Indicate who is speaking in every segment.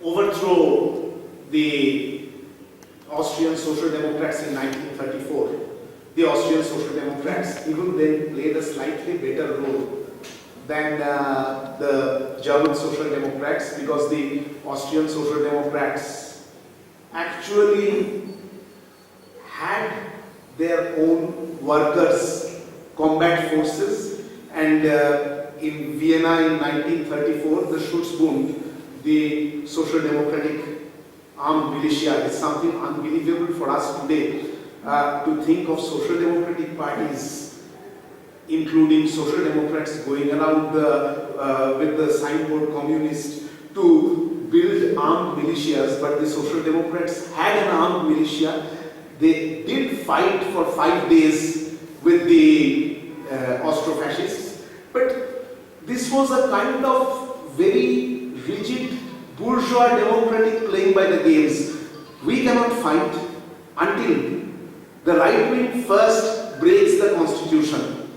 Speaker 1: overthrow the Austrian Social Democrats in 1934. The Austrian Social Democrats even then played a slightly better role than the German Social Democrats, because the Austrian Social Democrats actually had their own workers' combat forces, and in Vienna in 1934, the Schutzbund, the Social Democratic armed militia, is something unbelievable for us today to think of social democratic parties, including social democrats, going around with the signboard communist to build armed militias. But the social democrats had an armed militia. They did fight for 5 days with the Austro-fascists, but this was a kind of very rigid bourgeois democratic playing by the games. We cannot fight until the right wing first breaks the constitution.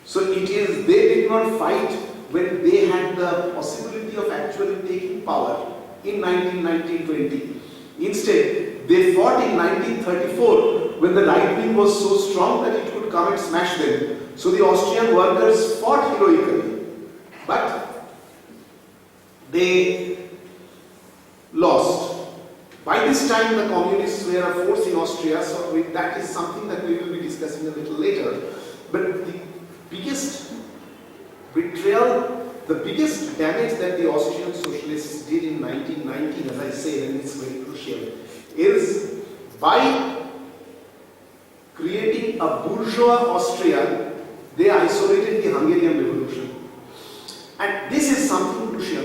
Speaker 1: So it is, they did not fight when they had the possibility of actually taking power in 1919-20. Instead, they fought in 1934 when the right wing was so strong that it could come and smash them. So the Austrian workers fought heroically, but they lost. By this time, the communists were a force in Austria, so that is something that we will be discussing a little later. But the biggest betrayal, the biggest damage that the Austrian socialists did in 1919, as I say, and it's very crucial, is by creating a bourgeois Austria, they isolated the Hungarian Revolution. And this is something crucial.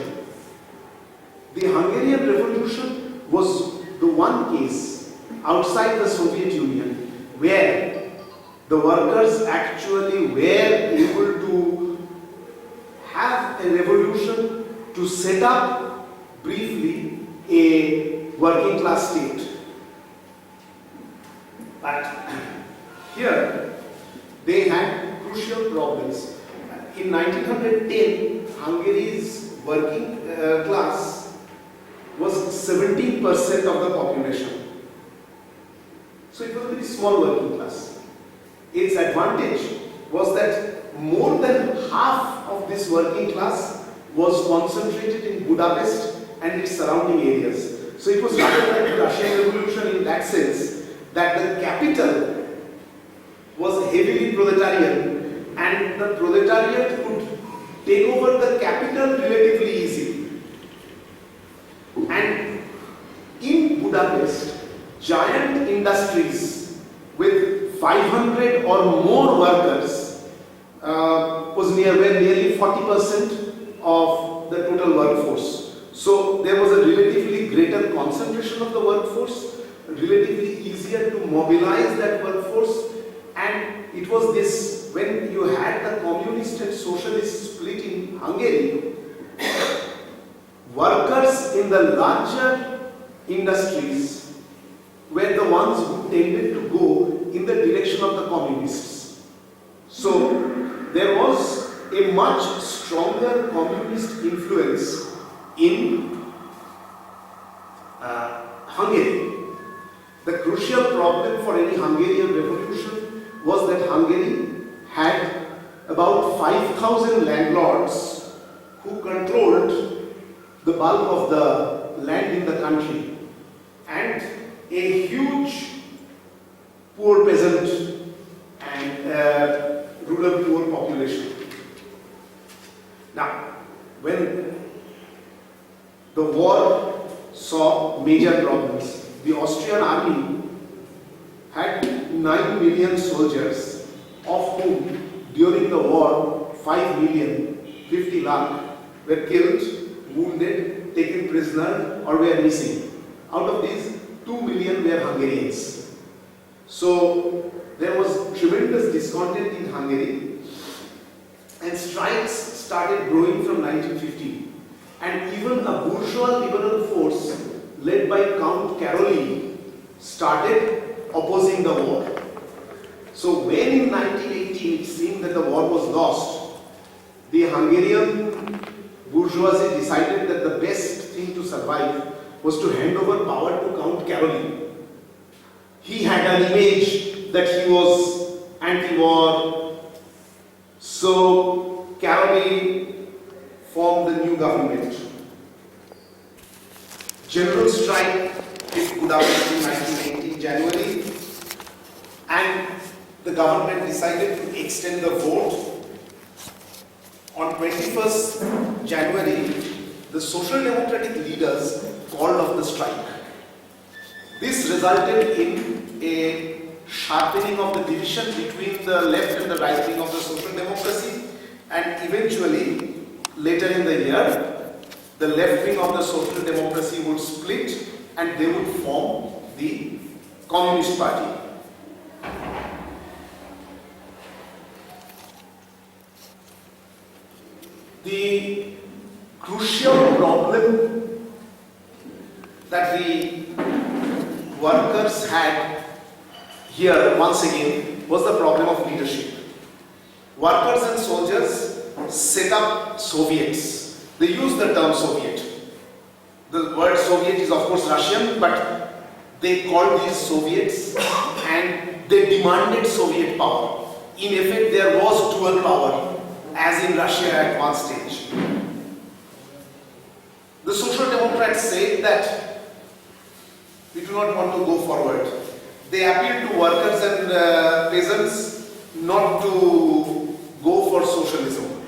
Speaker 1: The Hungarian Revolution was the one case outside the Soviet Union where the workers actually were able to have a revolution to set up briefly a working class state. But here they had crucial problems. In 1910, Hungary's working class was 17% of the population. So it was a very small working class. Its advantage was that more than half of this working class was concentrated in Budapest and its surrounding areas. So it was rather like the Russian Revolution in that sense, that the capital was heavily proletarian and the proletariat could take over the capital relatively easily. And in Budapest, giant industries with 500 or more workers was nearly 40% of the total workforce. So there was a relatively greater concentration of the workforce, relatively easier to mobilize that workforce, and it was this, when you had the communist and socialist split in Hungary, workers in the larger industries were the ones who tended to go in the direction of the communists. So there was a much stronger communist influence in Hungary. The crucial problem for any Hungarian revolution was that Hungary had about 5,000 landlords who controlled the bulk of the land in the country, and a huge poor peasant and rural poor population. Now, when the war saw major problems, the Austrian army had 9 million soldiers, of whom during the war 5 million, 50 lakh were killed, wounded, taken prisoner, or were missing. Out of these, 2 million were Hungarians. So there was tremendous discontent in Hungary, and strikes started growing from 1950. And even a bourgeois liberal force led by Count Karolyi started opposing the war. So when in 1918 it seemed that the war was lost, the Hungarian bourgeoisie decided that the best thing to survive was to hand over power to Count Caroline. He had an image that he was anti-war, so Caroline formed the new government. General strike hit Budapest in 1980 January, and the government decided to extend the vote. On 21st January, the Social Democratic leaders called off the strike. This resulted in a sharpening of the division between the left and the right wing of the social democracy, and eventually, later in the year, the left wing of the social democracy would split and they would form the Communist Party. The crucial problem that the workers had here, once again, was the problem of leadership. Workers and soldiers set up Soviets. They use the term Soviet. The word Soviet is of course Russian, but they called these Soviets and they demanded Soviet power. In effect, there was dual power, as in Russia at one stage. The Social Democrats said that we do not want to go forward. They appealed to workers and peasants not to go for socialism.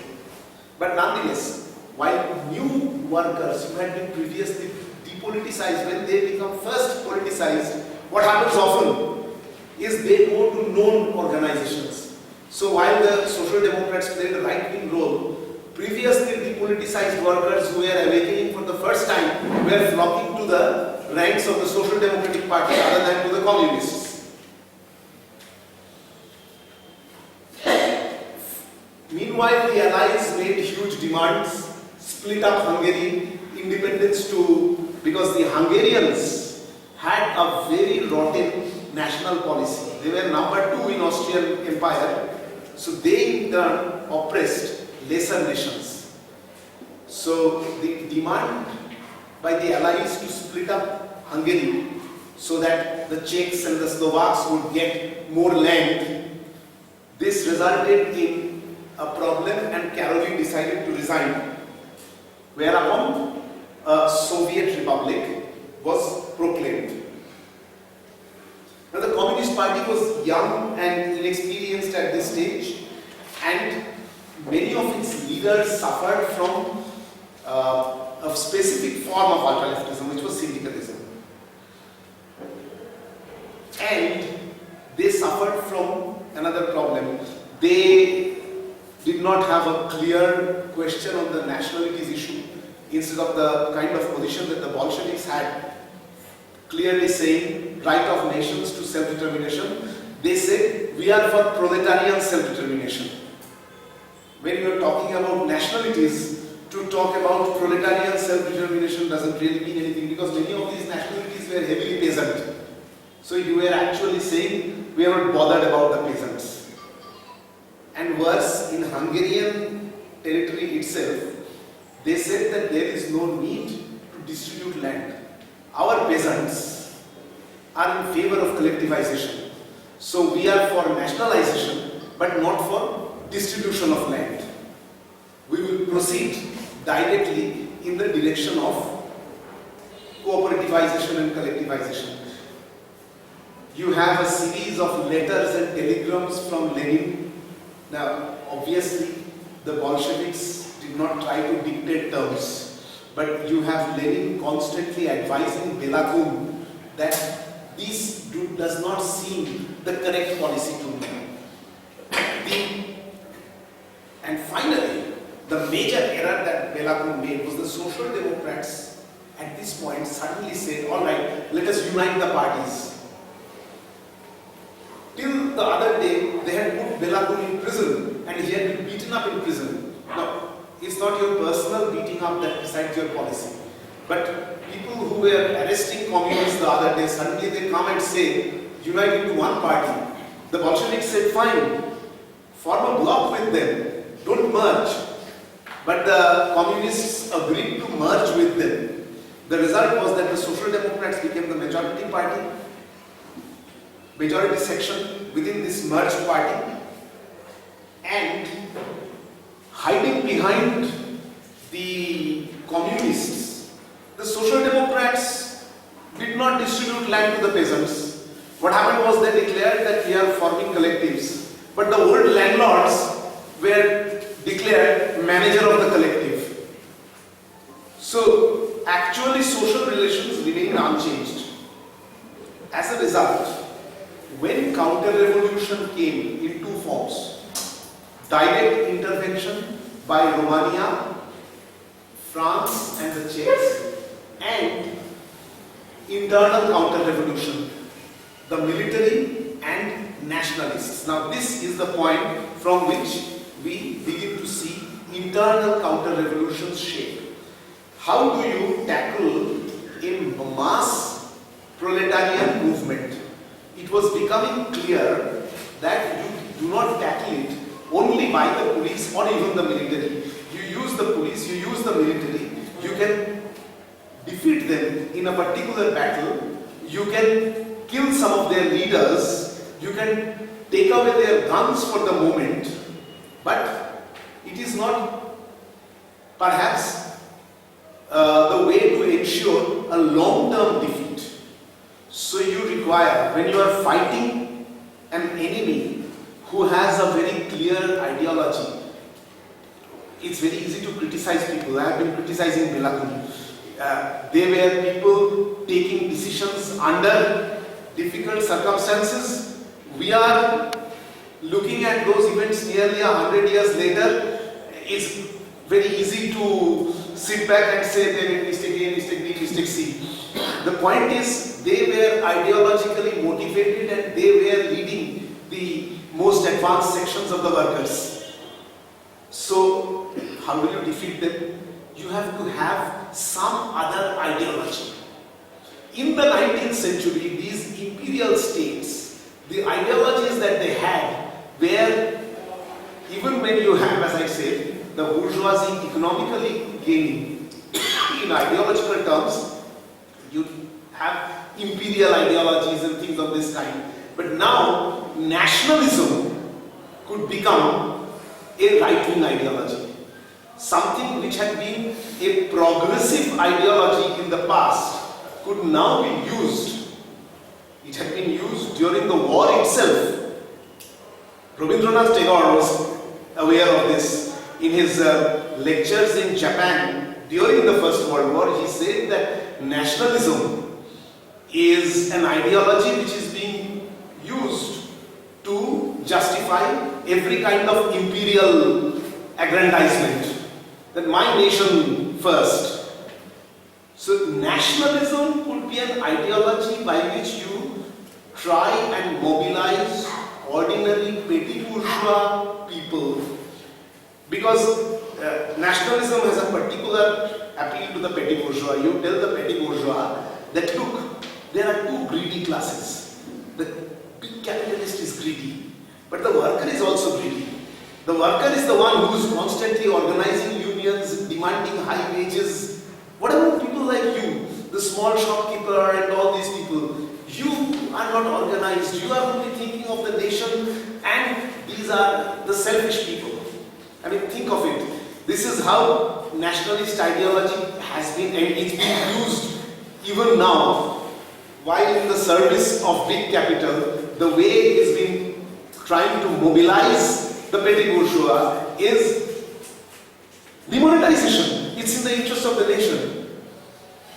Speaker 1: But nonetheless, while new workers who had been previously depoliticized, when they become first politicized, what happens often is they go to known organizations. So while the Social Democrats played a right-wing role, previously depoliticized workers who were awakening for the first time were flocking to the ranks of the Social Democratic Party rather than to the Communists. Meanwhile, the Allies made huge demands, split up Hungary, independence too, because the Hungarians had a very rotten national policy. They were number 2 in Austrian Empire, so they in turn oppressed lesser nations. So the demand by the Allies to split up Hungary so that the Czechs and the Slovaks would get more land, this resulted in a problem and Caroline decided to resign. Whereupon a Soviet Republic was proclaimed. Now the Communist Party was young and inexperienced at this stage, and many of its leaders suffered from a specific form of ultra-leftism, which was syndicalism. And they suffered from another problem. They did not have a clear question on the nationalities issue. Instead of the kind of position that the Bolsheviks had, clearly saying right of nations to self-determination, they said we are for proletarian self-determination. When you are talking about nationalities, to talk about proletarian self-determination doesn't really mean anything, because many of these nationalities were heavily peasant. So you were actually saying we are not bothered about the peasants. And worse, in Hungarian territory itself, they said that there is no need to distribute land. Our peasants are in favor of collectivization. So we are for nationalization, but not for distribution of land. We will proceed directly in the direction of cooperativization and collectivization. You have a series of letters and telegrams from Lenin. Now, obviously, the Bolsheviks did not try to dictate terms, but you have Lenin constantly advising Belakun that this does not seem the correct policy to me. And finally, the major error that Belakun made was the Social Democrats at this point suddenly said, all right, let us unite the parties. Till the other day, they had put Belakun in prison and he had been beaten up in prison. Now, it's not your personal beating up that decides your policy. But people who were arresting communists the other day, suddenly they come and say, unite into one party. The Bolsheviks said, fine, form a bloc with them, don't merge. but the communists agreed to merge with them. The result was that the Social Democrats became the majority party, majority section within this merged party, and hiding behind the communists, the Social Democrats did not distribute land to the peasants. What happened was they declared that we are forming collectives, but the old landlords were declared manager of the collective. So actually social relations remained unchanged. As a result, when counter-revolution came in two forms, direct intervention by Romania, France and the Czechs, and internal counter-revolution, the military and nationalists. Now this is the point from which we begin to see internal counter-revolutions shape. How do you tackle a mass proletarian movement? It was becoming clear that you do not tackle it only by the police or even the military. You use the police, you use the military, you can defeat them in a particular battle, you can kill some of their leaders, you can take away their guns for the moment, but it is not perhaps the way to ensure a long-term defeat. So you require, when you are fighting an enemy who has a very clear ideology, it's very easy to criticize people. I have been criticizing Belakun. They were people taking decisions under difficult circumstances. We are looking at those events nearly 100 years later. It's very easy to sit back and say they made mistake A, mistake B, mistake C. The point is, they were ideologically motivated and they were leading the most advanced sections of the workers. So, how do you defeat them? You have to have some other ideology. In the 19th century, these imperial states, the ideologies that they had were, even when you have, as I said, the bourgeoisie economically gaining, in ideological terms, you have imperial ideologies and things of this kind. But now, nationalism could become a right-wing ideology. Something which had been a progressive ideology in the past could now be used. It had been used during the war itself. Rabindranath Tagore was aware of this. In his lectures in Japan during the First World War, he said that nationalism is an ideology which is being used to justify every kind of imperial aggrandizement. That my nation first. So nationalism could be an ideology by which you try and mobilize ordinary petty bourgeois people, because nationalism has a particular appeal to the petty bourgeois. You tell the petty bourgeois that look, there are two greedy classes. The big capitalist is greedy, but the worker is also greedy. The worker is the one who is constantly organizing unions, demanding high wages. What about people like you, the small shopkeeper and all these people? You are not organized, you are only thinking of the nation, and these are the selfish people. I mean, think of it. This is how nationalist ideology has been, and it's being used even now. While in the service of big capital, the way it is being trying to mobilize the petty bourgeois is demonetization. It's in the interest of the nation.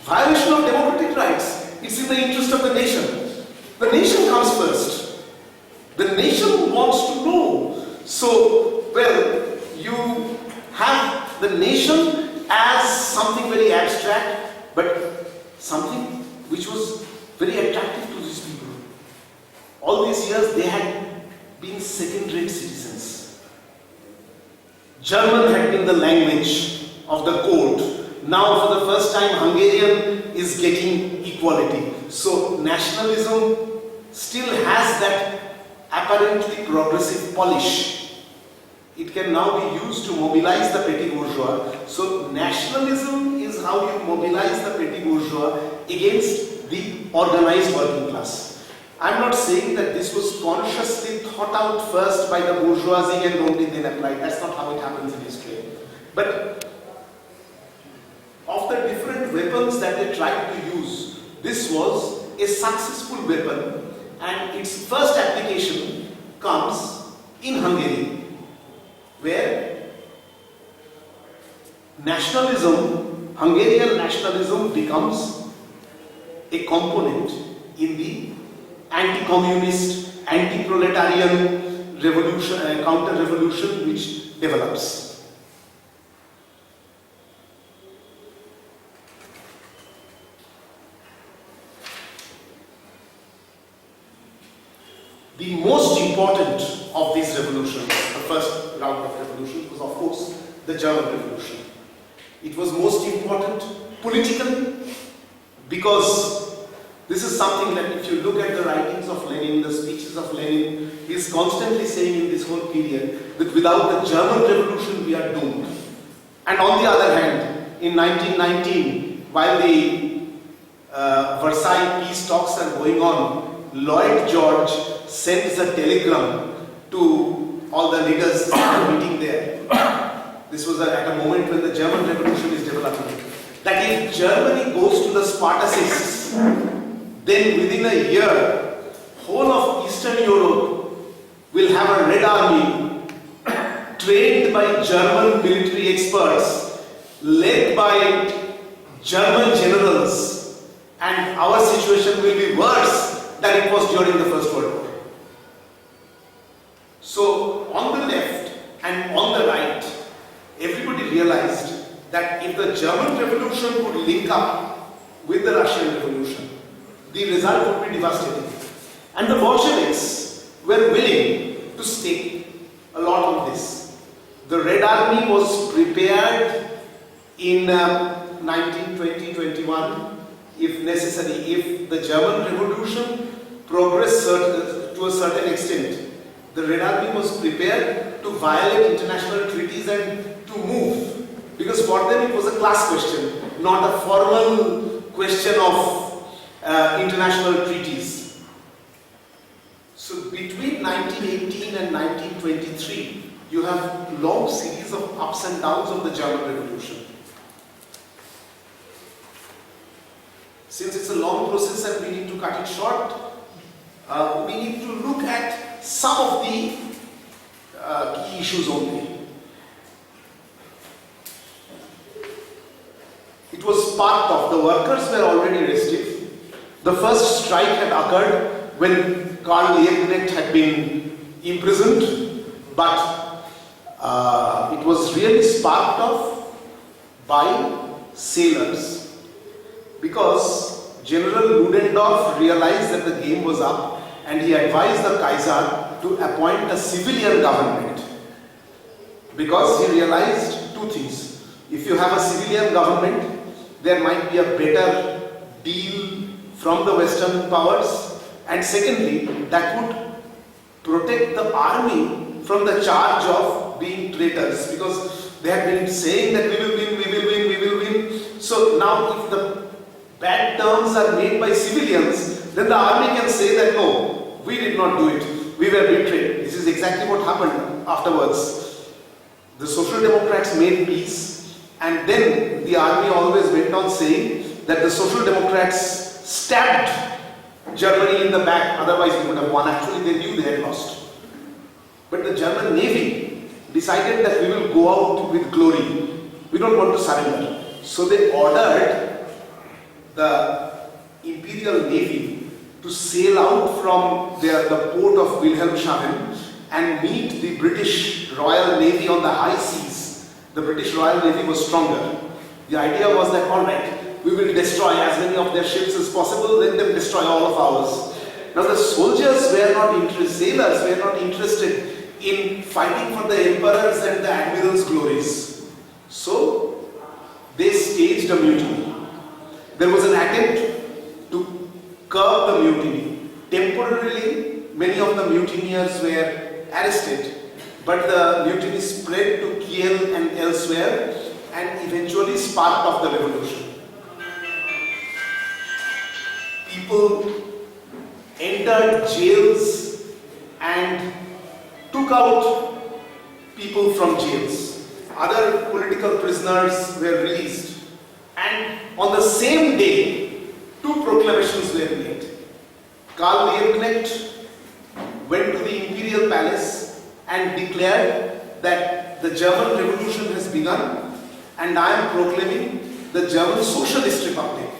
Speaker 1: Violation of democratic rights. It's in the interest of the nation. The nation comes first. The nation wants to know. So, well, you have the nation as something very abstract, but something which was very attractive to these people. All these years they had been second-rate citizens. German had been the language of the court. Now for the first time Hungarian is getting equality. So nationalism still has that apparently progressive polish it can now be used to mobilize the petty bourgeois. So nationalism is how you mobilize the petty bourgeois against the organized working class. I'm not saying that this was consciously thought out first by the bourgeoisie and only then applied. That's not how it happens in history. But of the different weapons that they tried to use, this was a successful weapon, and its first application comes in Hungary, where nationalism, Hungarian nationalism becomes a component in the anti-communist, anti-proletarian revolution, counter-revolution which develops. The most important of these revolutions, the first round of revolutions, was of course the German Revolution. It was most important politically because this is something that if you look at the writings of Lenin, the speeches of Lenin, he is constantly saying in this whole period that without the German Revolution we are doomed. And on the other hand, in 1919, while the Versailles peace talks are going on, Lloyd George sends a telegram to all the leaders meeting there. This was at a moment when the German Revolution is developing. That if Germany goes to the Spartacists, then within a year, whole of Eastern Europe will have a Red Army trained by German military experts, led by German generals, and our situation will be worse than it was during the First World War. So on the left and on the right, everybody realized that if the German Revolution would link up with the Russian Revolution, the result would be devastating. And the Bolsheviks were willing to stake a lot on this. The Red Army was prepared in 1920-21, if necessary, if the German Revolution progressed to a certain extent. The Red Army was prepared to violate international treaties and to move, because for them it was a class question, not a formal question of international treaties. So between 1918 and 1923, you have a long series of ups and downs of the German Revolution. Since it's a long process and we need to cut it short, we need to look at some of the key issues only. It was part of, the workers were already restive. The first strike had occurred when Karl Liebknecht had been imprisoned, but it was really sparked off by sailors, because General Ludendorff realized that the game was up and he advised the Kaiser to appoint a civilian government, because he realized two things. If you have a civilian government, there might be a better deal from the Western powers, and secondly, that would protect the army from the charge of being traitors, because they had been saying that we will win, we will win, we will win. So now if the bad terms are made by civilians, then the army can say that no, we did not do it, we were betrayed. This is exactly what happened afterwards. The Social Democrats made peace, and then the army always went on saying that the Social Democrats stabbed Germany in the back, otherwise we would have won. Actually they knew they had lost. But the German Navy decided that we will go out with glory. We don't want to surrender. So they ordered the Imperial Navy to sail out from the port of Wilhelmshaven and meet the British Royal Navy on the high seas. The British Royal Navy was stronger. The idea was that, alright, we will destroy as many of their ships as possible, let them destroy all of ours. Now the soldiers were not interested, sailors were not interested in fighting for the emperors and the admirals' glories. So they staged a mutiny. There was an attempt to curb the mutiny. Temporarily, many of the mutineers were arrested, but the mutiny spread to Kiel and elsewhere and eventually sparked off the revolution. People entered jails and took out people from jails. Other political prisoners were released. And on the same day, two proclamations were made. Karl Liebknecht went to the imperial palace and declared that the German Revolution has begun and I am proclaiming the German Socialist Republic.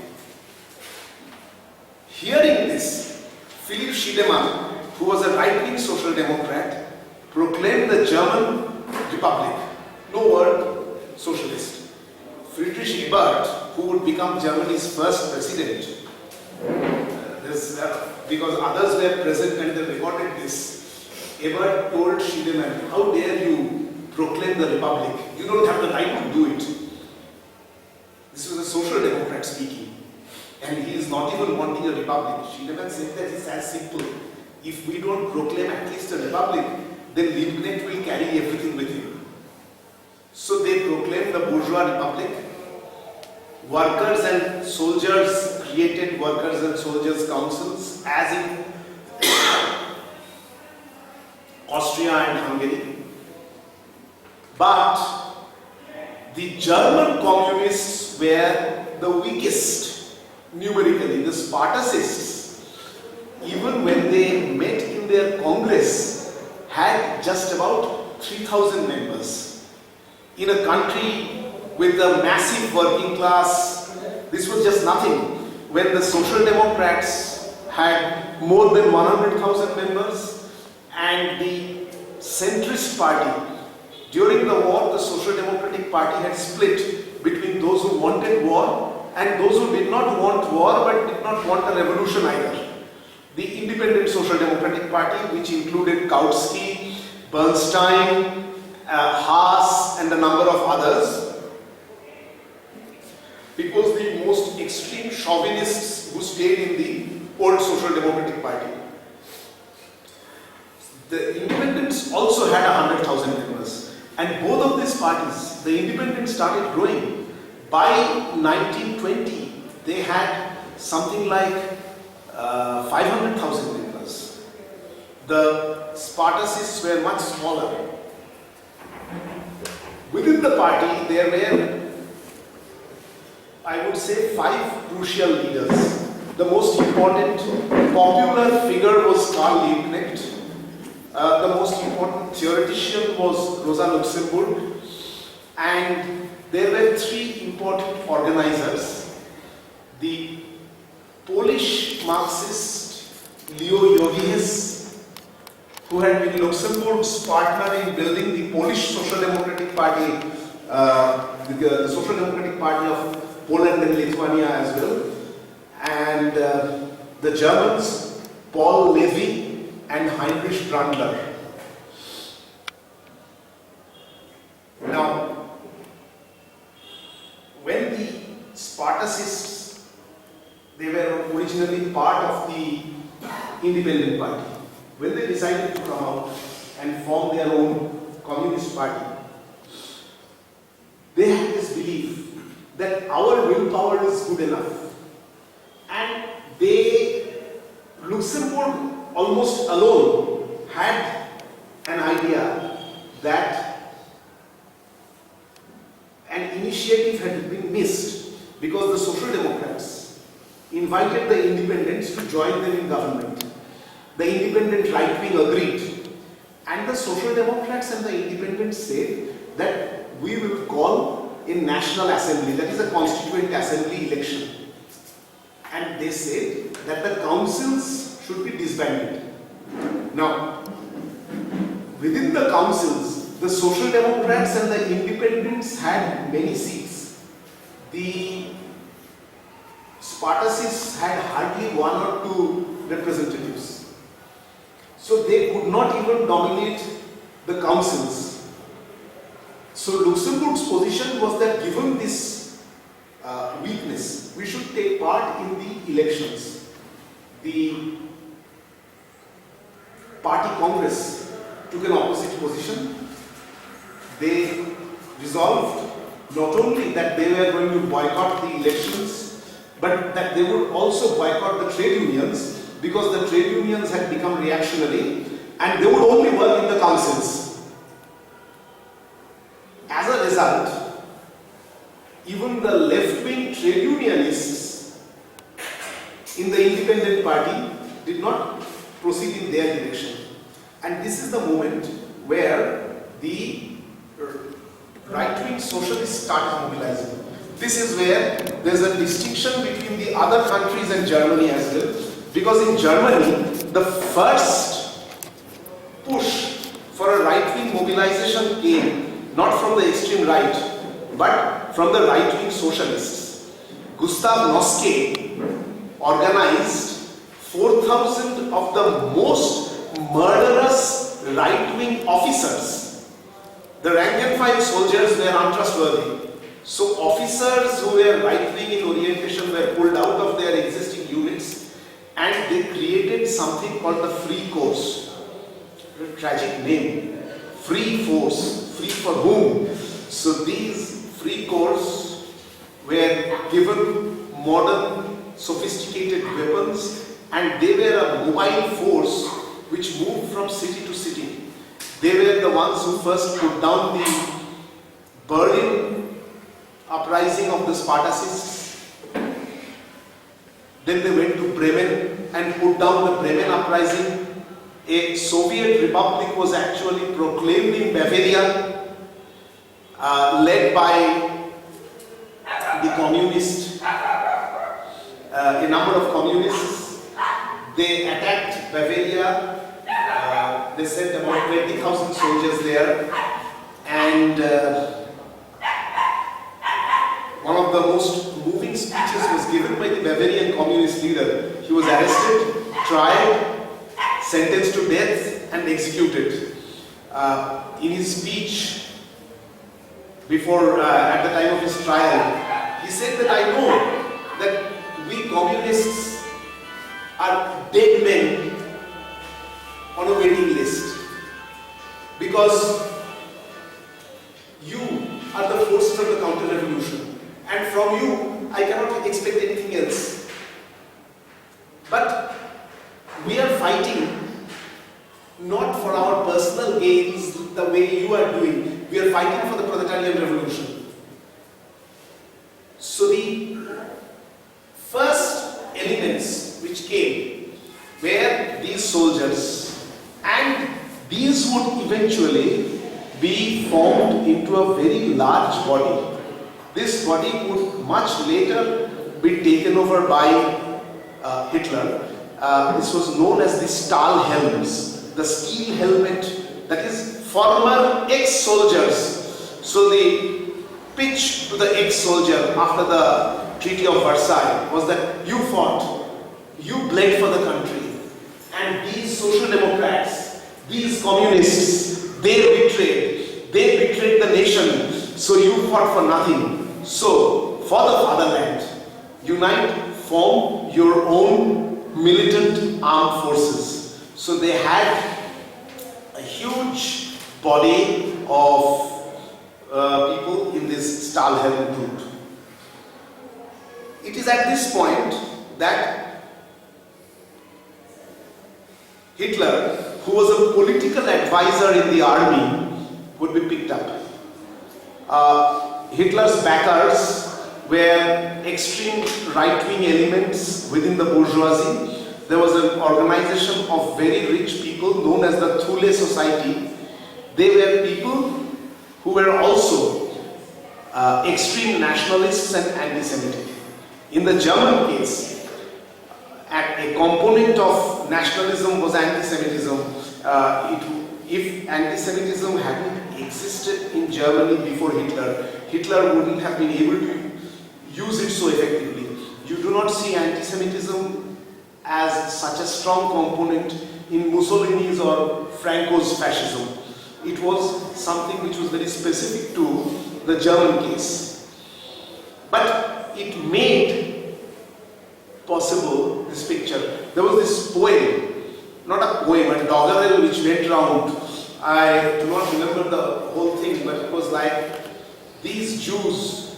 Speaker 1: Hearing this, Philipp Schiedemann, who was a right-wing social democrat, proclaimed the German Republic. No word socialist. Friedrich Ebert, who would become Germany's first president, because others were present and they recorded this, Ebert told Schiedemann, how dare you proclaim the Republic? You don't have the right to do it. This was a social democrat speaking. And he is not even wanting a republic. Schiedemann said that it's as simple. If we don't proclaim at least a republic, then Liebknecht will carry everything with him. So they proclaimed the bourgeois republic. Workers and soldiers created workers and soldiers councils, as in Austria and Hungary. But the German communists were the weakest numerically. The Spartacists, even when they met in their congress, had just about 3,000 members. In a country with a massive working class, this was just nothing. When the Social Democrats had more than 100,000 members and the centrist party, during the war, the Social Democratic Party had split between those who wanted war and those who did not want war but did not want a revolution either. The Independent Social Democratic Party, which included Kautsky, Bernstein, Haas and a number of others. It was the most extreme chauvinists who stayed in the old Social Democratic Party. The Independents also had 100,000 members. And both of these parties, the Independents started growing. By 1920, they had something like 500,000 members. The Spartacists were much smaller. Within the party, there were, I would say, 5 crucial leaders. The most important popular figure was Karl Liebknecht. The most important theoretician was Rosa Luxemburg. And there were 3 important organizers. The Polish Marxist Leo Jogies, who had been Luxemburg's partner in building the Polish Social Democratic Party, the Social Democratic Party of Poland and Lithuania as well, and the Germans, Paul Levy and Heinrich Brandler. Now, when the Spartacists, they were originally part of the Independent Party, when they decided to come out and form their own communist party, they had this belief that our willpower is good enough. And Luxembourg almost alone had an idea that an initiative had been missed because the Social Democrats invited the Independents to join them in government. The Independent right-wing agreed, and the Social Democrats and the Independents said that we will call a National Assembly, that is a Constituent Assembly election. And they said that the councils should be disbanded. Now, within the councils, the Social Democrats and the Independents had many seats. The Spartacists had hardly 1 or 2 representatives. So they could not even dominate the councils. So Luxembourg's position was that given this weakness, we should take part in the elections. The party congress took an opposite position. They resolved not only that they were going to boycott the elections, but that they would also boycott the trade unions, because the trade unions had become reactionary and they would only work in the councils. As a result, even the left-wing trade unionists in the independent party did not proceed in their direction. And this is the moment where the right-wing socialists started mobilizing. This is where there's a distinction between the other countries and Germany as well. Because in Germany, the first push for a right-wing mobilization came not from the extreme right, but from the right-wing socialists. Gustav Noske organized 4,000 of the most murderous right-wing officers. The rank and file soldiers were untrustworthy. So officers who were right-wing in orientation were pulled out of their existing units, and they created something called the Free Corps. A tragic name. Free Force. Free for whom? So these Free Corps were given modern, sophisticated weapons, and they were a mobile force which moved from city to city. They were the ones who first put down the Berlin uprising of the Spartacists. Then they went to Bremen and put down the Bremen uprising. A Soviet republic was actually proclaimed in Bavaria, led by the communists, a number of communists. They attacked Bavaria. They sent about 20,000 soldiers there, and one of the most moving speeches was given by the Bavarian communist leader. He was arrested, tried, sentenced to death, and executed. In his speech, at the time of his trial, he said that I know that we communists are dead men on a waiting list, because you are the forces of the counter-revolution. And from you, I cannot expect anything else. But we are fighting not for our personal gains the way you are doing. We are fighting for the proletarian revolution. So the first elements which came were these soldiers, and these would eventually be formed into a very large body. This body would much later be taken over by Hitler. This was known as the Stahlhelms, the steel helmet, that is former ex-soldiers. So the pitch to the ex-soldier after the Treaty of Versailles was that you fought, you bled for the country, and these social democrats, these communists, they betrayed the nation, so you fought for nothing. So, for the fatherland, unite, form your own militant armed forces. So they had a huge body of people in this Stahlhelm group. It is at this point that Hitler, who was a political advisor in the army, would be picked up. Hitler's backers were extreme right-wing elements within the bourgeoisie. There was an organization of very rich people known as the Thule Society. They were people who were also extreme nationalists and anti-Semitic. In the German case, a component of nationalism was anti-Semitism. If anti-Semitism hadn't existed in Germany before Hitler, Hitler wouldn't have been able to use it so effectively. You do not see anti-Semitism as such a strong component in Mussolini's or Franco's fascism. It was something which was very specific to the German case. But it made possible this picture. There was this poem, not a poem, a doggerel which went round I do not remember the whole thing, but it was like these Jews,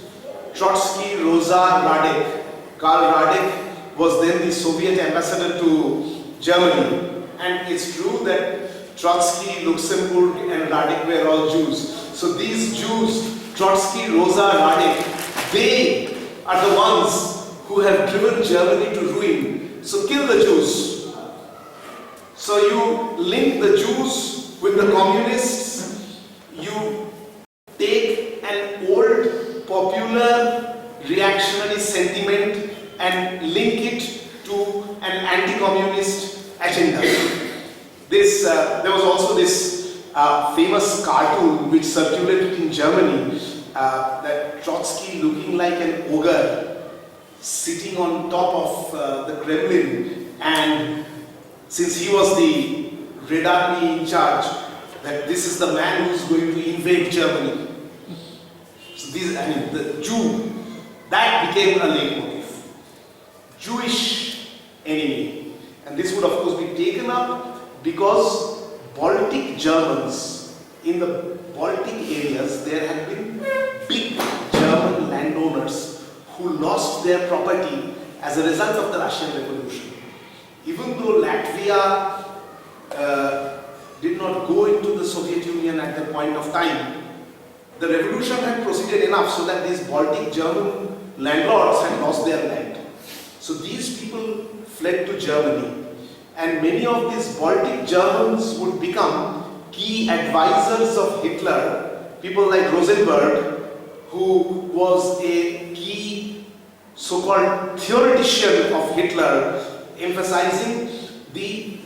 Speaker 1: Trotsky, Rosa, Radek. Karl Radek was then the Soviet ambassador to Germany. And it's true that Trotsky, Luxembourg and Radek were all Jews. So these Jews, Trotsky, Rosa, Radek, they are the ones who have driven Germany to ruin. So kill the Jews. So you link the Jews with the communists, you take an old popular reactionary sentiment and link it to an anti-communist agenda. There was also this famous cartoon which circulated in Germany, that Trotsky looking like an ogre sitting on top of the Kremlin, and since he was the Red Army in charge, that this is the man who is going to invade Germany. So the Jew, that became a leitmotif. Jewish enemy. And this would of course be taken up because Baltic Germans, in the Baltic areas, there had been big German landowners who lost their property as a result of the Russian Revolution. Even though Latvia did not go into the Soviet Union at that point of time, the revolution had proceeded enough so that these Baltic German landlords had lost their land. So these people fled to Germany, and many of these Baltic Germans would become key advisors of Hitler. People like Rosenberg, who was a key so-called theoretician of Hitler, emphasizing the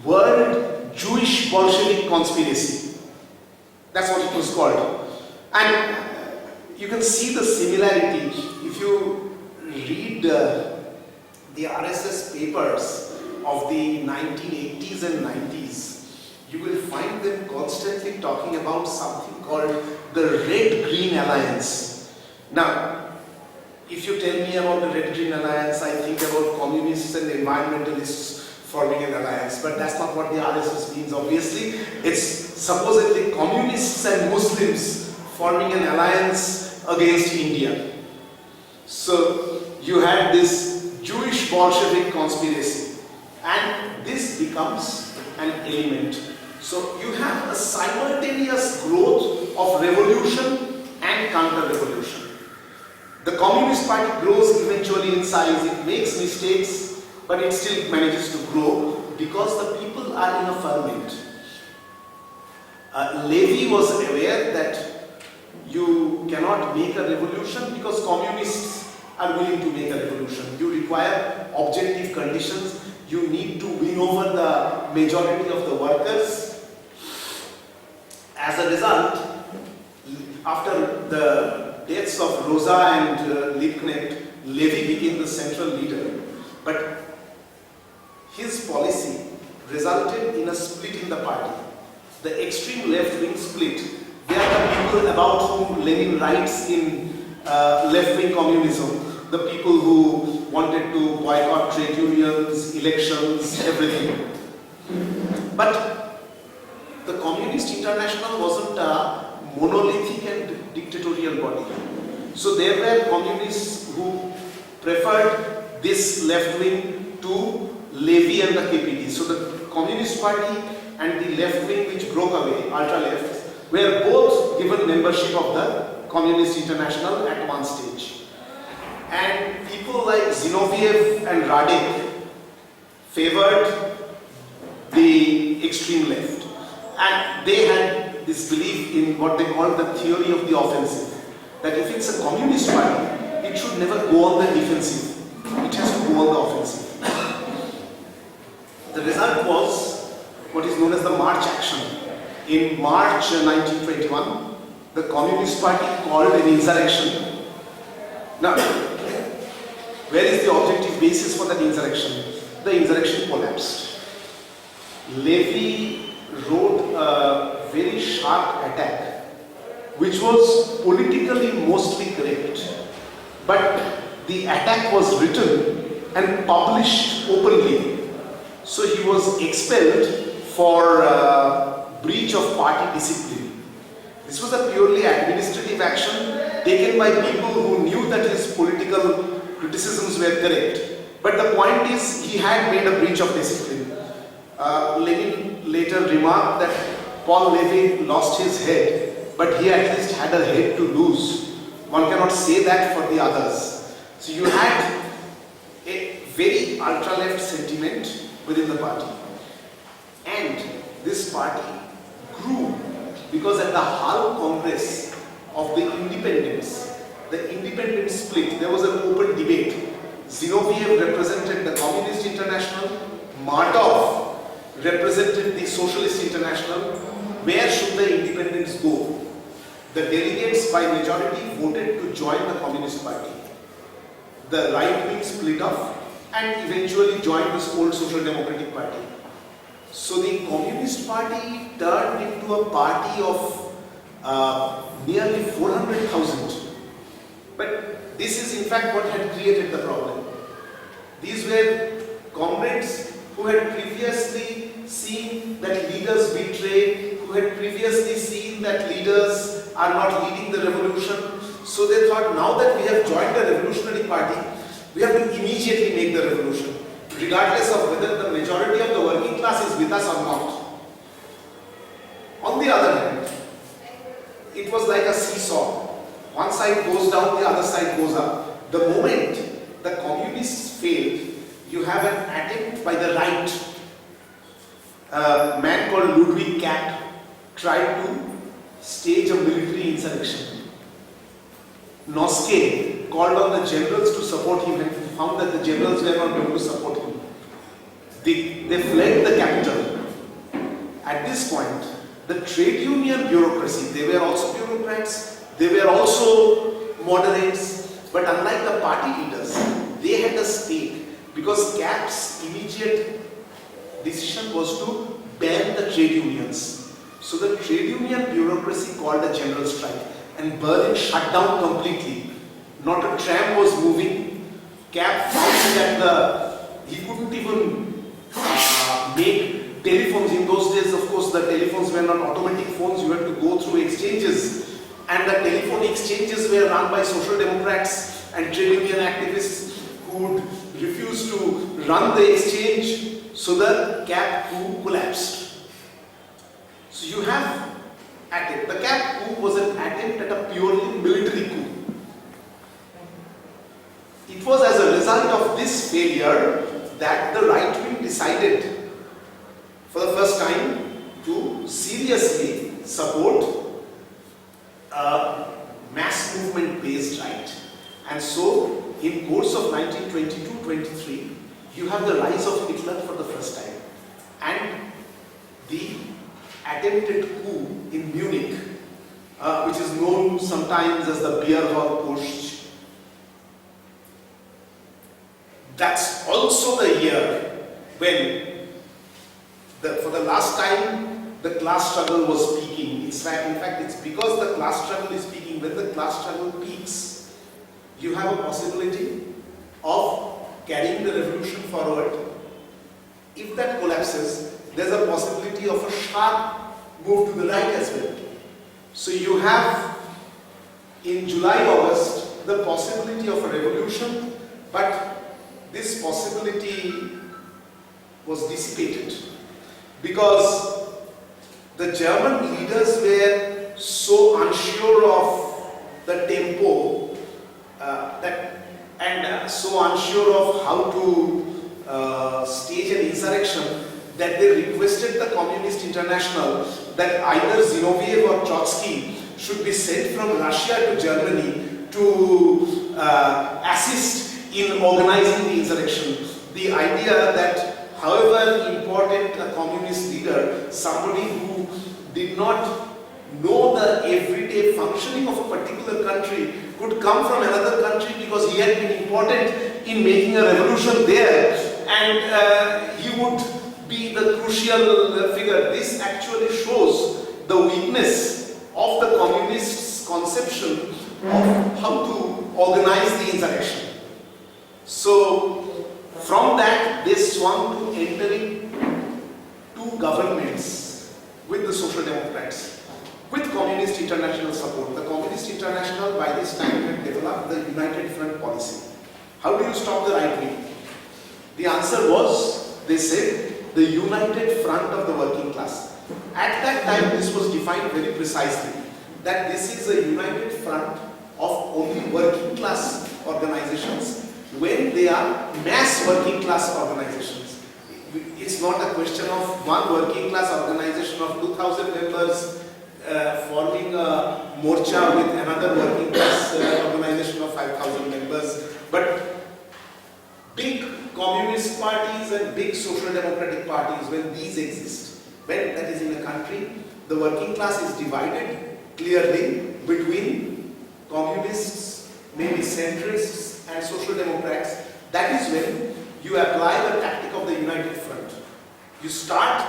Speaker 1: world Jewish Bolshevik conspiracy. That's what it was called. And you can see the similarity if you read the RSS papers of the 1980s and 90s. You will find them constantly talking about something called the Red-Green Alliance. Now, if you tell me about the Red-Green Alliance, I think about communists and environmentalists forming an alliance, but that's not what the RSS means, obviously. It's supposedly communists and Muslims forming an alliance against India. So you had this Jewish Bolshevik conspiracy, and this becomes an element. So you have a simultaneous growth of revolution and counter-revolution. The Communist Party grows eventually in size, it makes mistakes, but it still manages to grow because the people are in a ferment. Levy was aware that you cannot make a revolution because communists are willing to make a revolution. You require objective conditions. You need to win over the majority of the workers. As a result, after the deaths of Rosa and Liebknecht, Levy became the central leader. But his policy resulted in a split in the party. The extreme left-wing split. They are the people about whom Lenin writes in left-wing communism. The people who wanted to boycott trade unions, elections, everything. But the Communist International wasn't a monolithic and dictatorial body. So there were communists who preferred this left-wing to Levy and the KPD. So the Communist Party and the left-wing which broke away, ultra-left, were both given membership of the Communist International at one stage. And people like Zinoviev and Radek favored the extreme left. And they had this belief in what they called the theory of the offensive. That if it's a communist party, it should never go on the defensive. It has to go on the offensive. The result was what is known as the March Action. In March 1921, the Communist Party called an insurrection. Now, where is the objective basis for that insurrection? The insurrection collapsed. Levy wrote a very sharp attack, which was politically mostly correct. But the attack was written and published openly. So he was expelled for breach of party discipline. This was a purely administrative action taken by people who knew that his political criticisms were correct. But the point is, he had made a breach of discipline. Lenin later remarked that Paul Levy lost his head, but he at least had a head to lose. One cannot say that for the others. So you had a very ultra-left sentiment within the party. And this party grew because at the Hull Congress of the independents split. There was an open debate. Zinoviev represented the Communist International, Martov represented the Socialist International. Where should the independents go? The delegates by majority voted to join the Communist Party. The right wing split off and eventually joined this old Social Democratic Party. So the Communist Party turned into a party of nearly 400,000. But this is in fact what had created the problem. These were comrades who had previously seen that leaders betray, who had previously seen that leaders are not leading the revolution. So they thought, now that we have joined the revolutionary party, we have to immediately make the revolution, regardless of whether the majority of the working class is with us or not. On the other hand, it was like a seesaw. One side goes down, the other side goes up. The moment the communists failed, you have an attempt by the right. A man called Ludwig Kapp tried to stage a military insurrection. Noske called on the generals to support him and found that the generals were not going to support him. They fled the capital. At this point, the trade union bureaucracy, they were also bureaucrats, they were also moderates, but unlike the party leaders, they had a stake because Kapp's immediate decision was to ban the trade unions. So the trade union bureaucracy called a general strike and Berlin shut down completely. Not a tram was moving. Kapp found that he couldn't even make telephones. In those days, of course, the telephones were not automatic phones. You had to go through exchanges. And the telephone exchanges were run by Social Democrats and trade union activists who would refuse to run the exchange. So the Kapp coup collapsed. So you have attempt. The Kapp coup was an attempt at a purely military coup. It was as a result of this failure that the right wing decided for the first time to seriously support a mass movement based right. And so in course of 1922-23, you have the rise of Hitler for the first time and the attempted coup in Munich, which is known sometimes as the beer hall push. That's also the year when, for the last time, the class struggle was peaking. In fact, it's because the class struggle is peaking. When the class struggle peaks, you have a possibility of carrying the revolution forward. If that collapses, there's a possibility of a sharp move to the right as well. So you have, in July, August, the possibility of a revolution, but this possibility was dissipated because the German leaders were so unsure of the tempo and so unsure of how to stage an insurrection that they requested the Communist International that either Zinoviev or Trotsky should be sent from Russia to Germany to assist in organizing the insurrection. The idea that however important a communist leader, somebody who did not know the everyday functioning of a particular country could come from another country because he had been important in making a revolution there and he would be the crucial figure. This actually shows the weakness of the communists' conception of how to organize the insurrection. So from that they swung to entering two governments with the Social Democrats, with Communist International support. The Communist International by this time had developed the United Front policy. How do you stop the right wing? The answer was, they said, the United Front of the working class. At that time, this was defined very precisely, that this is a united front of only working class organizations when they are mass working class organizations. It's not a question of one working class organization of 2,000 members forming a morcha with another working class organization of 5,000 members, but big communist parties and big social democratic parties, when these exist, when that is in a country, the working class is divided clearly between communists, maybe centrists and social democrats. That is when you apply the tactic of the united front. You start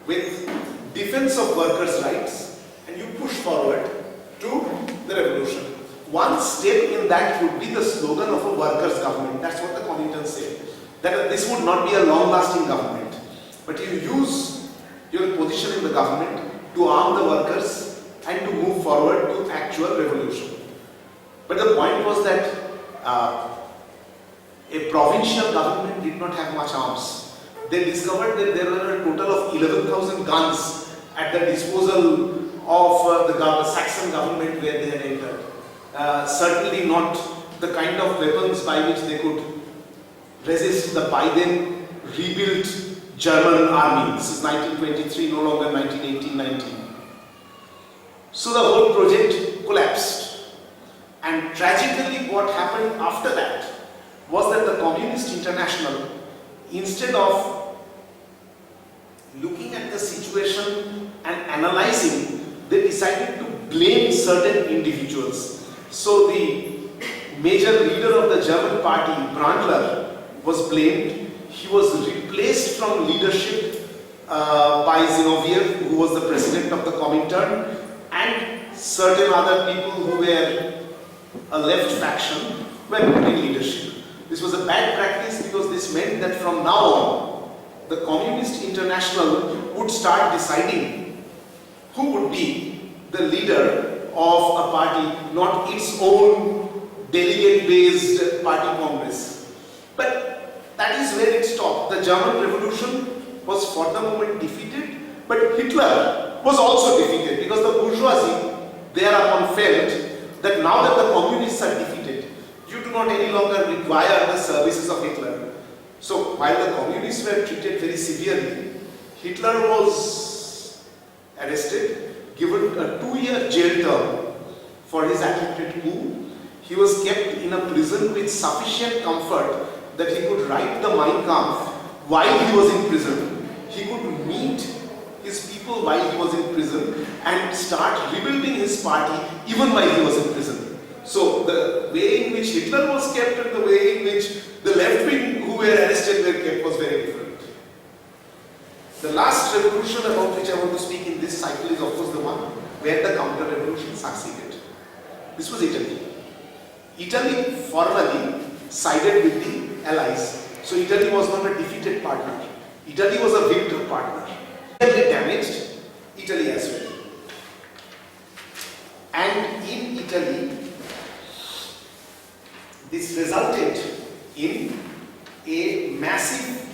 Speaker 1: with defense of workers' rights and you push forward to the revolution. One step in that would be the slogan of a workers' government. That's what the Comintern said. That this would not be a long-lasting government. But you use your position in the government to arm the workers and to move forward to actual revolution. But the point was that a provincial government did not have much arms. They discovered that there were a total of 11,000 guns at the disposal of the Saxon government where they had entered. Certainly not the kind of weapons by which they could resist the by then rebuilt German army. This is 1923, no longer 1918-19. So the whole project collapsed. And tragically what happened after that was that the Communist International, instead of looking at the situation and analyzing, they decided to blame certain individuals. So the major leader of the German party, Brandler, was blamed. He was replaced from leadership by Zinoviev, who was the president of the Comintern, and certain other people who were a left faction were put in leadership. This was a bad practice because this meant that from now on, the Communist International would start deciding who would be the leader of a party, not its own delegate-based party congress. But that is where it stopped. The German Revolution was for the moment defeated, but Hitler was also defeated because the bourgeoisie thereupon felt that now that the communists are defeated, you do not any longer require the services of Hitler. So while the communists were treated very severely, Hitler was arrested, given a 2-year jail term for his attempted coup. He was kept in a prison with sufficient comfort that he could write the Mein Kampf while he was in prison. He could meet his people while he was in prison and start rebuilding his party even while he was in prison. So the way in which Hitler was kept and the way in which the left wing who were arrested were kept was very different. The last revolution about which I want to speak in this cycle is of course the one where the counter-revolution succeeded. This was Italy. Italy formally sided with the Allies. So Italy was not a defeated partner. Italy was a victor partner. They damaged Italy as well. And in Italy, this resulted in a massive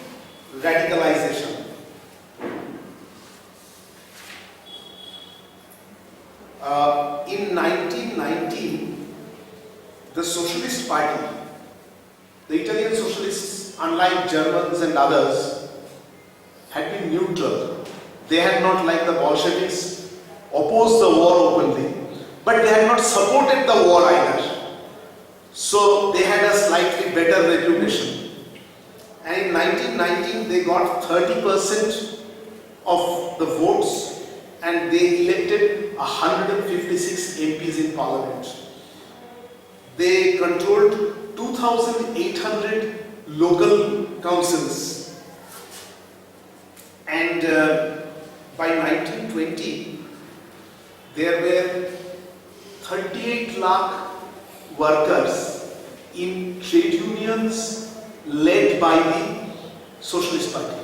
Speaker 1: radicalization. In 1919, the Socialist Party, the Italian Socialists, unlike Germans and others, had been neutral. They had not, like the Bolsheviks, opposed the war openly, but they had not supported the war either. So they had a slightly better reputation. And in 1919, they got 30% of the votes and they elected 156 MPs in parliament. They controlled 2,800 local councils. And by 1920, there were 38 lakh workers in trade unions led by the Socialist Party,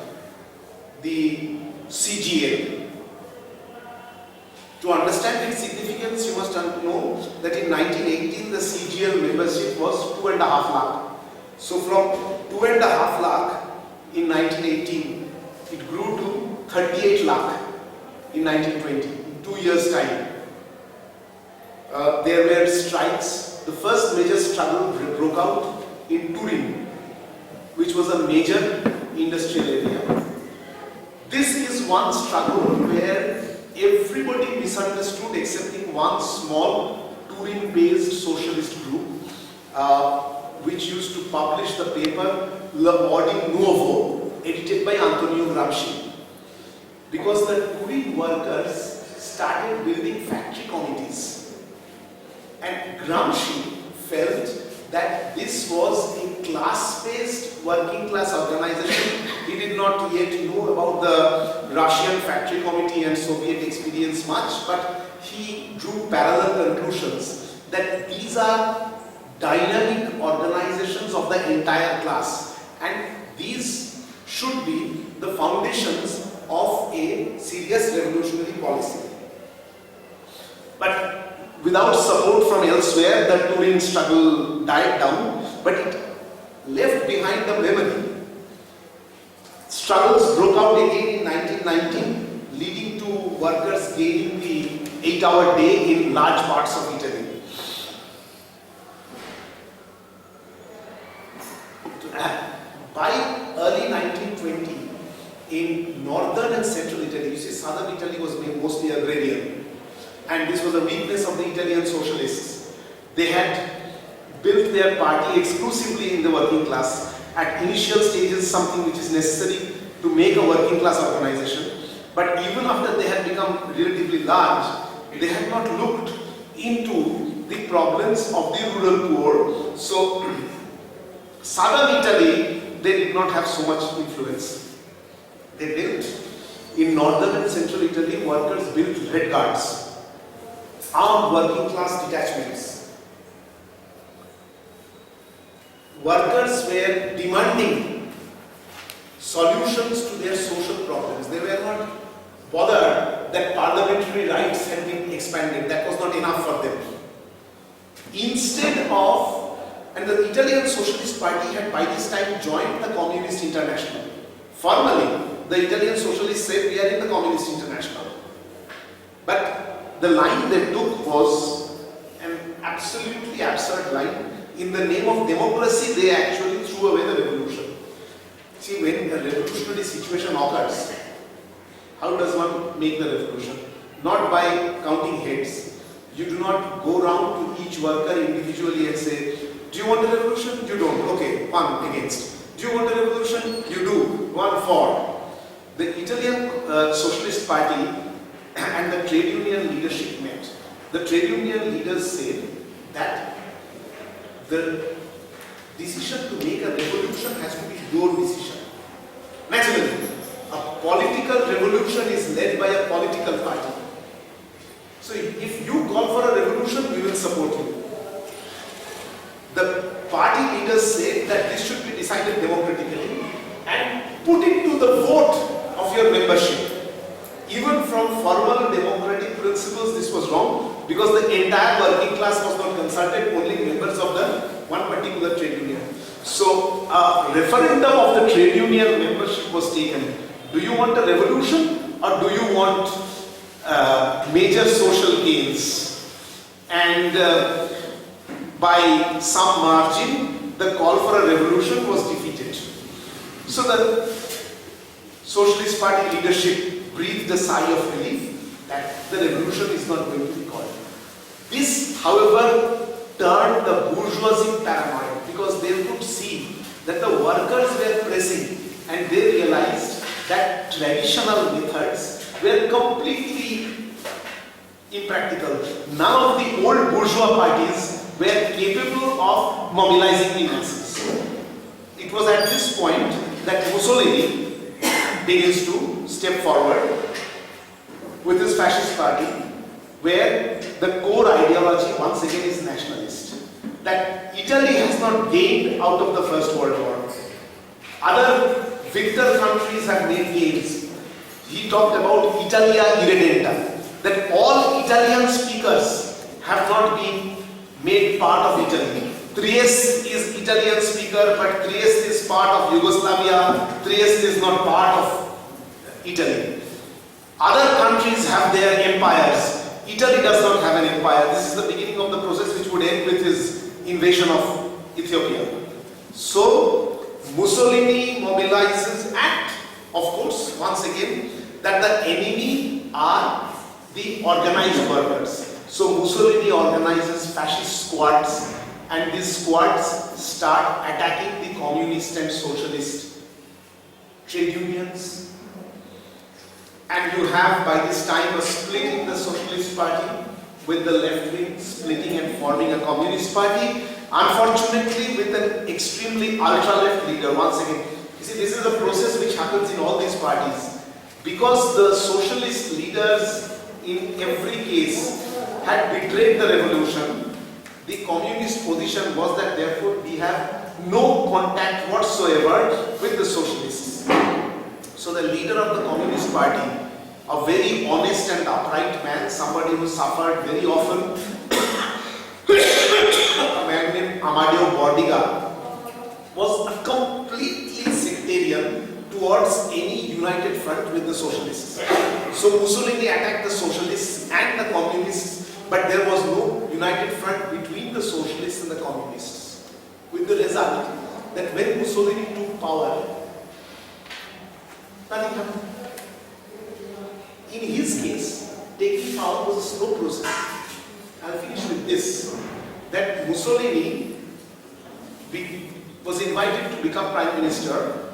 Speaker 1: the CGL. To understand its significance, you must know that in 1918 the CGL membership was 2.5 lakh. So from 2.5 lakh in 1918, it grew to 38 lakh in 1920, in 2 years' time. There were strikes. The first major struggle broke out in Turin, which was a major industrial area. This is one struggle where everybody misunderstood excepting one small Turin-based socialist group which used to publish the paper Le Ordine Nuovo, edited by Antonio Gramsci. Because the Turin workers started building factory committees, and Gramsci felt that this was a class-based working class organization. He did not yet know about the Russian factory committee and Soviet experience much, but he drew parallel conclusions that these are dynamic organizations of the entire class, and these should be the foundations of a serious revolutionary policy. But without support from elsewhere, the Turin struggle died down, but it left behind the memory. Struggles broke out again in 1919, leading to workers gaining the 8-hour day in large parts of Italy. By early 1920, in northern and central Italy, you see southern Italy was mostly agrarian, and this was a weakness of the Italian socialists. They had built their party exclusively in the working class. At initial stages, something which is necessary to make a working class organization. But even after they had become relatively large, they had not looked into the problems of the rural poor. So, southern Italy, they did not have so much influence. They built, in northern and central Italy, workers built red guards, armed working class detachments. Workers were demanding solutions to their social problems. They were not bothered that parliamentary rights had been expanded. That was not enough for them. Instead of, and the Italian Socialist Party had by this time joined the Communist International. Formally, the Italian Socialists said we are in the Communist International. But the line they took was an absolutely absurd line. In the name of democracy, they actually threw away the revolution. See, when a revolutionary situation occurs, how does one make the revolution? Not by counting heads. You do not go round to each worker individually and say, do you want a revolution? You don't. Okay, one against. Do you want a revolution? You do. One for. The Italian Socialist Party and the trade union leadership met. The trade union leaders said that the decision to make a revolution has to be your decision. Naturally, a political revolution is led by a political party. So if you call for a revolution, we will support you. The party leaders said that this should be decided democratically and put it to the vote of your membership. Even from formal democratic principles, this was wrong because the entire working class was not consulted, only members of the one particular trade union. So a referendum of the trade union membership was taken. Do you want a revolution or do you want major social gains? And by some margin, the call for a revolution was defeated. So the Socialist Party leadership breathed a sigh of relief that the revolution is not going to be called. This, however, turned the bourgeoisie paranoid because they could see that the workers were pressing and they realized that traditional methods were completely impractical. None of the old bourgeois parties were capable of mobilizing the masses. It was at this point that Mussolini begins to step forward with his fascist party, where the core ideology once again is nationalist. That Italy has not gained out of the First World War. Other victor countries have made gains. He talked about Italia irredenta, that all Italian speakers have not been made part of Italy. Trieste is Italian speaker, but Trieste is part of Yugoslavia. Trieste is not part of Italy. Other countries have their empires. Italy does not have an empire. This is the beginning of the process which would end with his invasion of Ethiopia. So Mussolini mobilizes and, of course, once again, that the enemy are the organized workers. So Mussolini organizes fascist squads, and these squads start attacking the communist and socialist trade unions. And you have by this time a split in the Socialist Party, with the left wing splitting and forming a Communist Party. Unfortunately, with an extremely ultra-left leader. Once again, you see, this is a process which happens in all these parties. Because the socialist leaders in every case had betrayed the revolution, the communist position was that therefore we have no contact whatsoever with the socialists. So the leader of the Communist Party, a very honest and upright man, somebody who suffered very often, a man named Amadeo Bordiga, was a completely sectarian towards any united front with the socialists. So Mussolini attacked the socialists and the communists, but there was no united front between the socialists and the communists. With the result that when Mussolini took power, nothing happened. In his case, taking power was a slow process. I'll finish with this, that Mussolini was invited to become Prime Minister,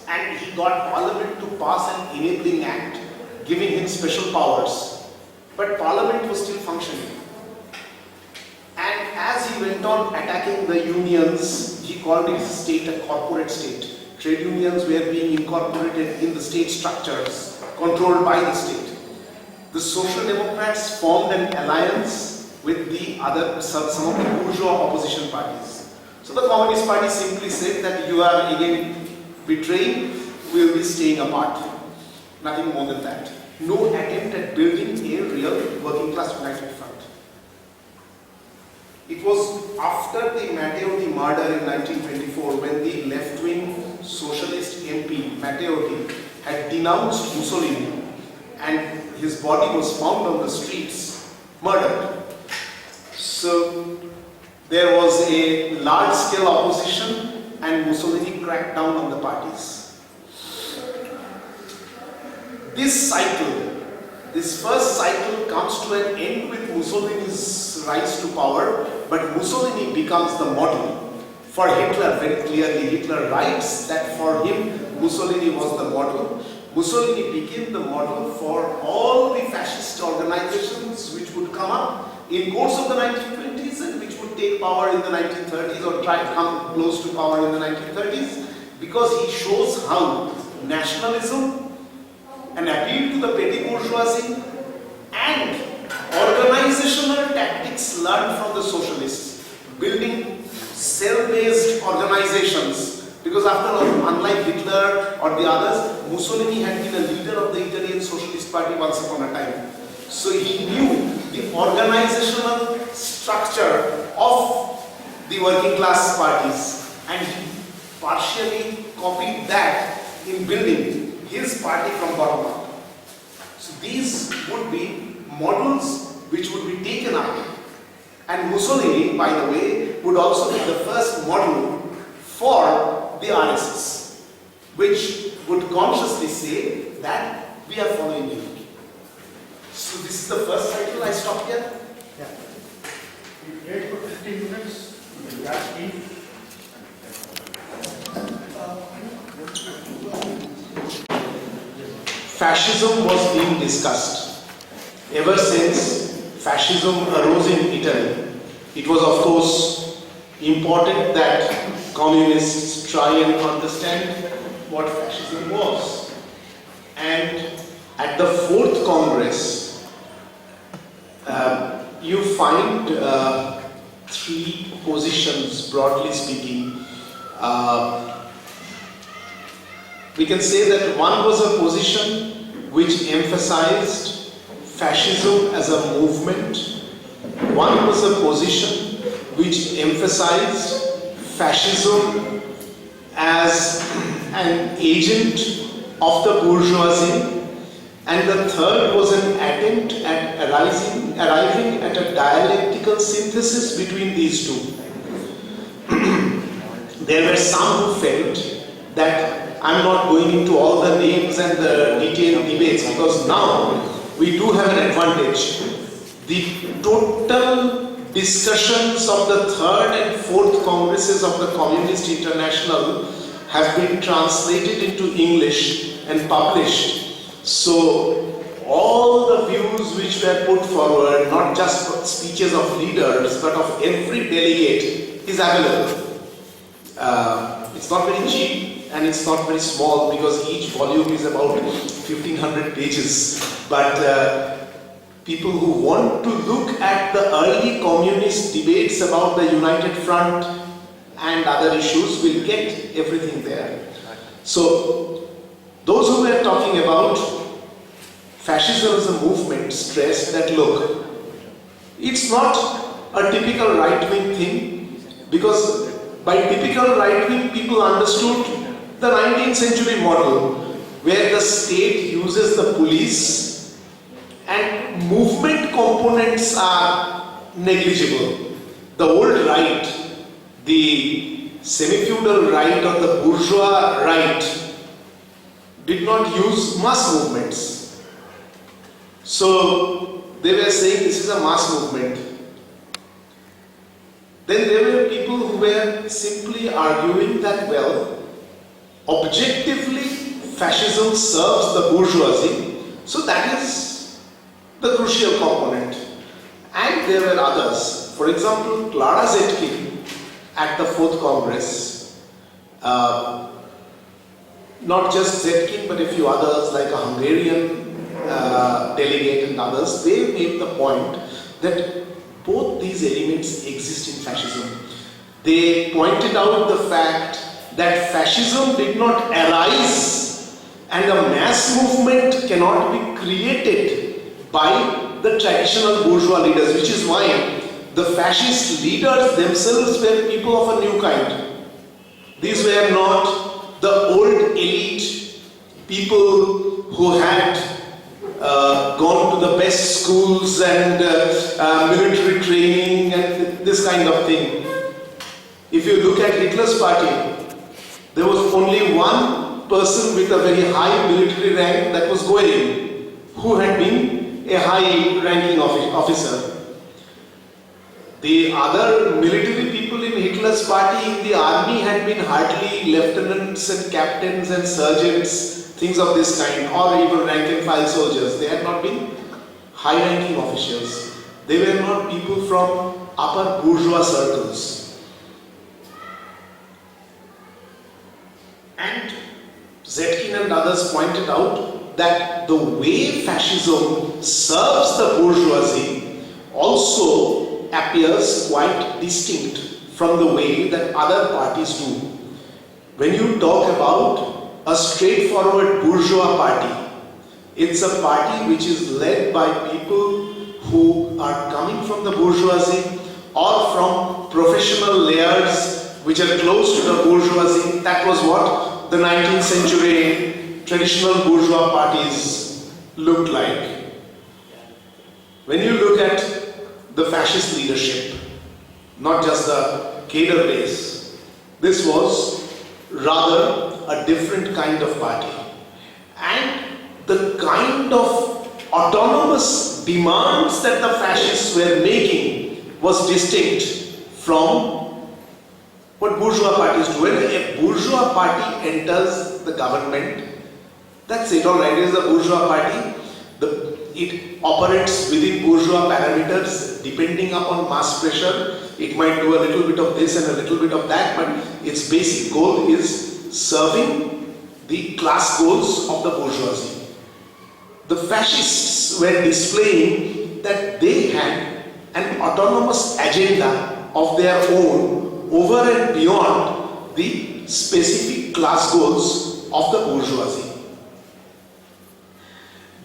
Speaker 1: and he got Parliament to pass an enabling act giving him special powers. But Parliament was still functioning. And as he went on attacking the unions, he called his state a corporate state. Trade unions were being incorporated in the state structures, controlled by the state. The Social Democrats formed an alliance with the other, some of the bourgeois opposition parties. So the Communist Party simply said that you are again betraying, we will be staying apart. Nothing more than that. No attempt at building a real working class united front. It was after the Matteotti murder in 1924 when the left-wing socialist MP Matteotti had denounced Mussolini and his body was found on the streets, murdered. So there was a large-scale opposition and Mussolini cracked down on the parties. This cycle, this first cycle comes to an end with Mussolini's rise to power, but Mussolini becomes the model for Hitler very clearly. Hitler writes that for him, Mussolini was the model. Mussolini became the model for all the fascist organizations which would come up in course of the 1920s and which would take power in the 1930s or try to come close to power in the 1930s, because he shows how nationalism, an appeal to the petty bourgeoisie, and organizational tactics learned from the socialists, building cell-based organizations. Because after all, unlike Hitler or the others, Mussolini had been a leader of the Italian Socialist Party once upon a time. So he knew the organizational structure of the working class parties, and he partially copied that in building his party from bottom up. So these would be models which would be taken up. And Mussolini, by the way, would also be the first model for the RSS, which would consciously say that we are following you. So this is the first cycle. I stop here.
Speaker 2: Yeah. We wait for 15 minutes.
Speaker 1: Fascism was being discussed. Ever since fascism arose in Italy, it was of course important that communists try and understand what fascism was. And at the 4th Congress, you find 3 positions, broadly speaking. We can say that one was a position which emphasized
Speaker 3: fascism as a movement. One was a position which emphasized fascism as an agent of the bourgeoisie, and the third was an attempt at arriving at a dialectical synthesis between these two. There were some who felt that I'm not going into all the names and the detailed debates, because now we do have an advantage. The total discussions of the third and fourth congresses of the Communist International have been translated into English and published. So all the views which were put forward, not just speeches of leaders, but of every delegate, is available. It's not very cheap and it's not very small, because each volume is about 1500 pages. But people who want to look at the early communist debates about the United Front and other issues will get everything there. So those who were talking about fascism as a movement stressed that, look, it's not a typical right-wing thing, because by typical right-wing people understood the 19th century model where the state uses the police and movement components are negligible. The old right, the semi-feudal right or the bourgeois right, did not use mass movements. So they were saying this is a mass movement. Then there were people who were simply arguing that, well, objectively fascism serves the bourgeoisie, so that is the crucial component. And there were others. For example, Clara Zetkin at the 4th Congress, not just Zetkin but a few others like a Hungarian delegate and others, they made the point that both these elements exist in fascism. They pointed out the fact that fascism did not arise and a mass movement cannot be created by the traditional bourgeois leaders, which is why the fascist leaders themselves were people of a new kind. These were not the old elite people who had gone to the best schools and military training and this kind of thing. If you look at Hitler's party, there was only one person with a very high military rank, that was Goering, who had been a high-ranking officer. The other military people in Hitler's party in the army had been hardly lieutenants and captains and sergeants, things of this kind, or even rank-and-file soldiers. They had not been high-ranking officials. They were not people from upper bourgeois circles. And Zetkin and others pointed out that the way fascism serves the bourgeoisie also appears quite distinct from the way that other parties do. When you talk about a straightforward bourgeois party, it's a party which is led by people who are coming from the bourgeoisie or from professional layers which are close to the bourgeoisie. That was what the 19th century traditional bourgeois parties looked like. When you look at the fascist leadership, not just the cadre base, this was rather a different kind of party. And the kind of autonomous demands that the fascists were making was distinct from what bourgeois parties do. When a bourgeois party enters the government, that's it, alright, it is a bourgeois party. It operates within bourgeois parameters depending upon mass pressure. It might do a little bit of this and a little bit of that, but its basic goal is serving the class goals of the bourgeoisie. The fascists were displaying that they had an autonomous agenda of their own over and beyond the specific class goals of the bourgeoisie.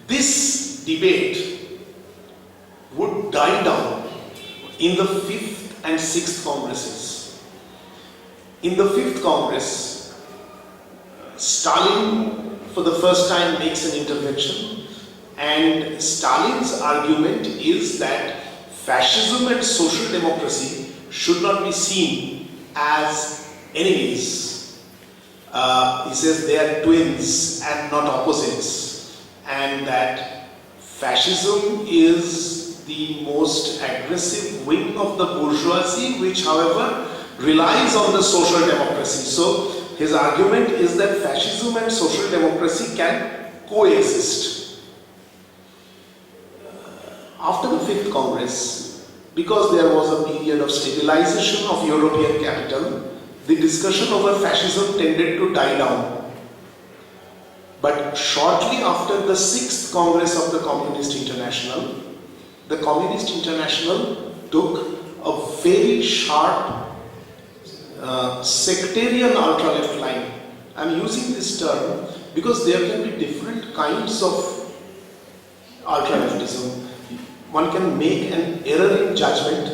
Speaker 3: This debate die down in the 5th and 6th Congresses. In the 5th Congress, Stalin for the first time makes an intervention, and Stalin's argument is that fascism and social democracy should not be seen as enemies. He says they are twins and not opposites, and that fascism is the most aggressive wing of the bourgeoisie, which however relies on the social democracy. So his argument is that fascism and social democracy can coexist. After the 5th Congress, because there was a period of stabilization of European capital, the discussion over fascism tended to die down. But shortly after the 6th Congress of the Communist International, the Communist International took a very sharp sectarian ultra-left line. I'm using this term because there can be different kinds of ultra-leftism. One can make an error in judgment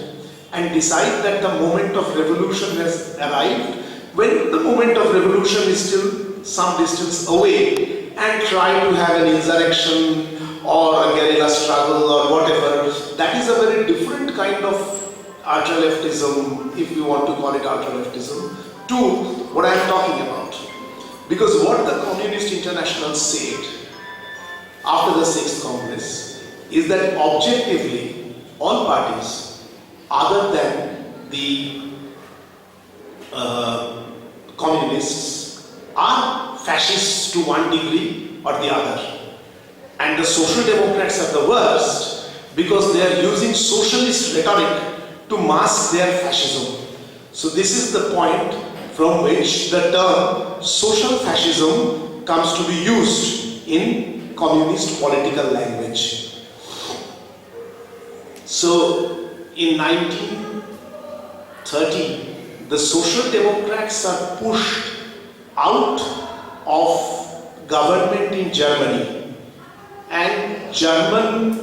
Speaker 3: and decide that the moment of revolution has arrived when the moment of revolution is still some distance away, and try to have an insurrection or a guerrilla struggle or whatever. That is a very different kind of ultra-leftism, if you want to call it ultra-leftism, to what I am talking about. Because what the Communist International said after the 6th Congress is that objectively all parties other than the communists are fascists to one degree or the other. And the social democrats are the worst because they are using socialist rhetoric to mask their fascism. So this is the point from which the term social fascism comes to be used in communist political language. So in 1930, the social democrats are pushed out of government in Germany, and German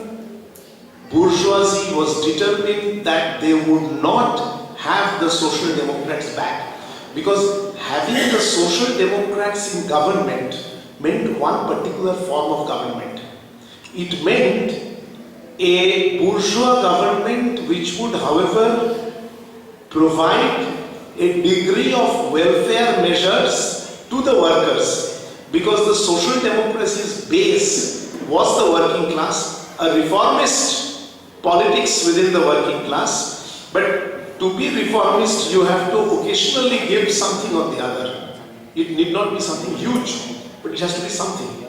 Speaker 3: bourgeoisie was determined that they would not have the social democrats back, because having the social democrats in government meant one particular form of government. It meant a bourgeois government which would, however, provide a degree of welfare measures to the workers, because the social democracy's base was the working class, a reformist politics within the working class. But to be reformist, you have to occasionally give something or the other. It need not be something huge, but it has to be something.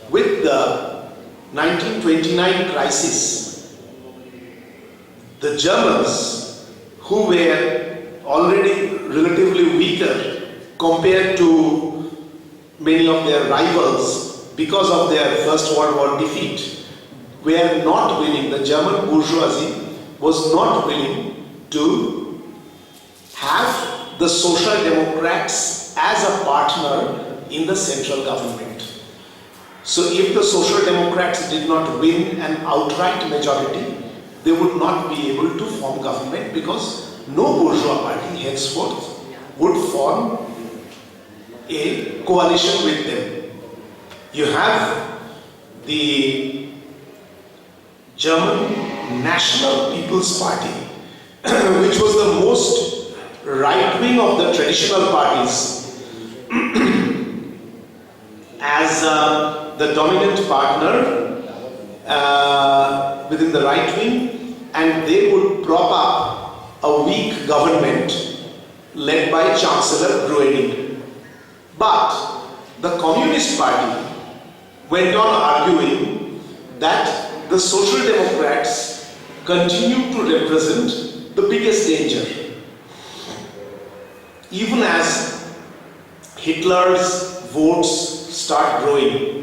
Speaker 3: With the 1929 crisis, the Germans, who were already relatively weaker compared to many of their rivals because of their First World War defeat, were not willing, the German bourgeoisie was not willing to have the Social Democrats as a partner in the central government. So if the Social Democrats did not win an outright majority, they would not be able to form government, because no bourgeois party henceforth would form a coalition with them. You have the German National People's Party, which was the most right-wing of the traditional parties, as the dominant partner within the right wing, and they would prop up a weak government led by Chancellor Gruening. But the Communist Party went on arguing that the Social Democrats continue to represent the biggest danger. Even as Hitler's votes start growing,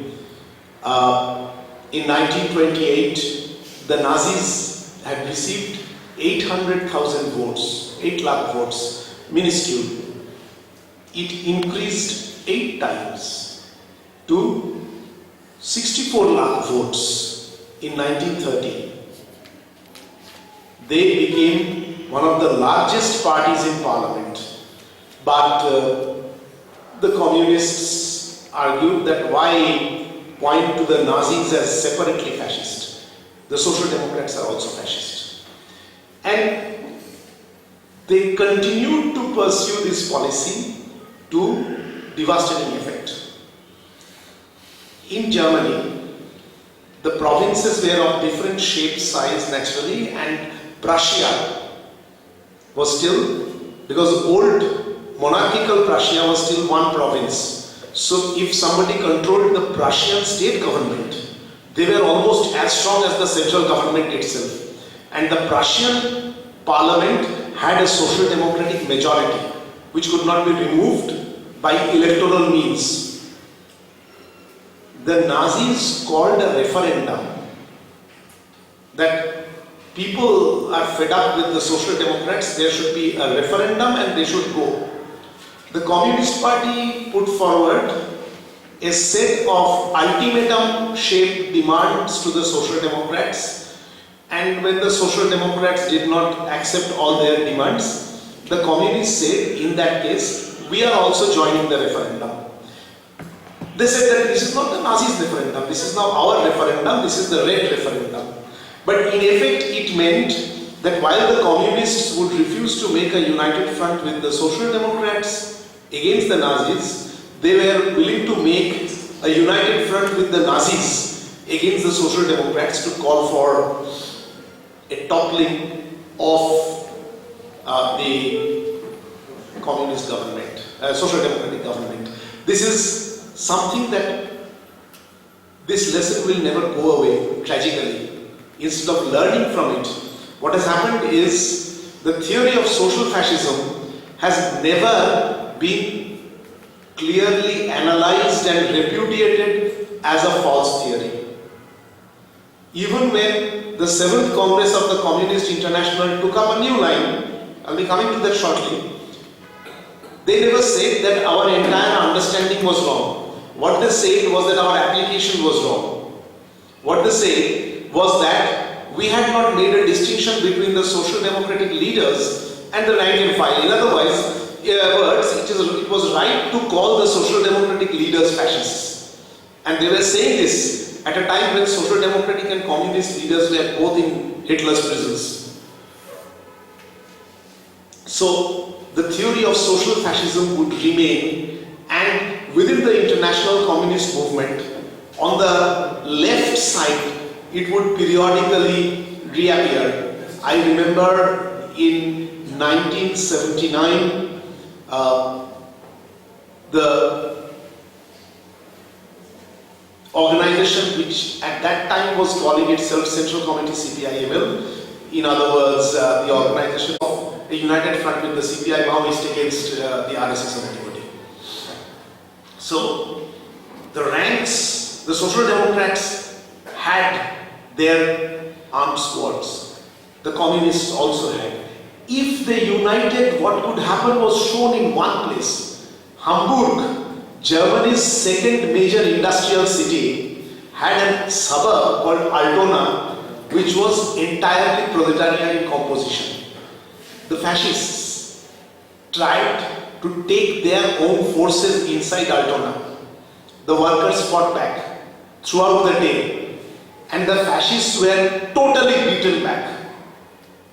Speaker 3: in 1928, the Nazis had received 800,000 votes, 8 lakh votes, minuscule. It increased 8 times to 64 lakh votes in 1930. they became one of the largest parties in parliament. But the communists argued that why point to the Nazis as separately fascist? The Social Democrats are also fascist. And they continued to pursue this policy to devastating effect. In Germany, the provinces were of different shape, size naturally, and Prussia was still, because old monarchical Prussia was still one province. So if somebody controlled the Prussian state government, they were almost as strong as the central government itself. And the Prussian parliament had a social democratic majority, which could not be removed by electoral means. The Nazis called a referendum that people are fed up with the Social Democrats, there should be a referendum and they should go. The Communist Party put forward a set of ultimatum-shaped demands to the Social Democrats, and when the Social Democrats did not accept all their demands, the Communists said, in that case, we are also joining the referendum. They said that this is not the Nazis' referendum, this is now our referendum, this is the red referendum. But in effect, it meant that while the Communists would refuse to make a united front with the Social Democrats against the Nazis, they were willing to make a united front with the Nazis against the Social Democrats to call for a toppling of the communist government, social democratic government. This is something that this lesson will never go away, tragically. Instead of learning from it, what has happened is the theory of social fascism has never been clearly analyzed and repudiated as a false theory. Even when the 7th Congress of the Communist International took up a new line, I'll be coming to that shortly, they never said that our entire understanding was wrong. What they said was that our application was wrong. What they said was that we had not made a distinction between the social democratic leaders and the rank and file. In other words, it was right to call the social democratic leaders fascists. And they were saying this at a time when social democratic and communist leaders were both in Hitler's prisons. So the theory of social fascism would remain, and within the international communist movement, on the left side, it would periodically reappear. I remember in 1979, the organization which at that time was calling itself Central Committee CPI-ML, in other words, the organization of a united front with the CPI Maoist against the RSS of anybody. So the ranks, the Social Democrats had their armed squads. The Communists also had. If they united, what could happen was shown in one place. Hamburg, Germany's second major industrial city, had a suburb called Altona, which was entirely proletarian in composition. The fascists tried to take their own forces inside Altona. The workers fought back throughout the day, and the fascists were totally beaten back.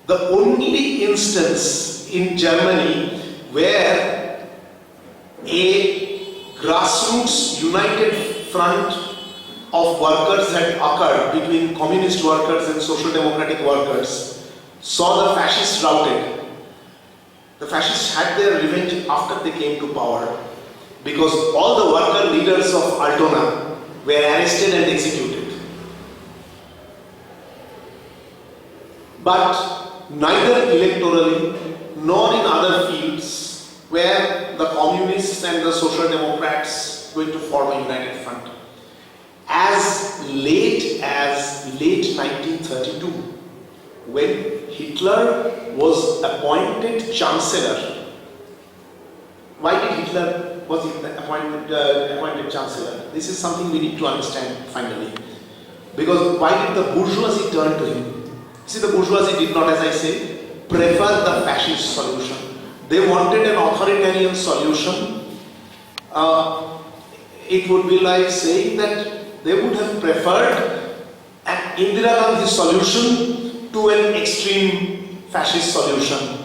Speaker 3: The only instance in Germany where a grassroots united front of workers had occurred between communist workers and social democratic workers saw the fascists routed. The fascists had their revenge after they came to power, because all the worker leaders of Altona were arrested and executed. But neither electorally nor in other fields were the communists and the social democrats going to form a united front. As late 1932, when Hitler was appointed chancellor. Why did Hitler was appointed chancellor? This is something we need to understand finally. Because why did the bourgeoisie turn to him? See, the bourgeoisie did not, as I say, prefer the fascist solution. They wanted an authoritarian solution. It would be like saying that they would have preferred an Indira Gandhi solution to an extreme fascist solution.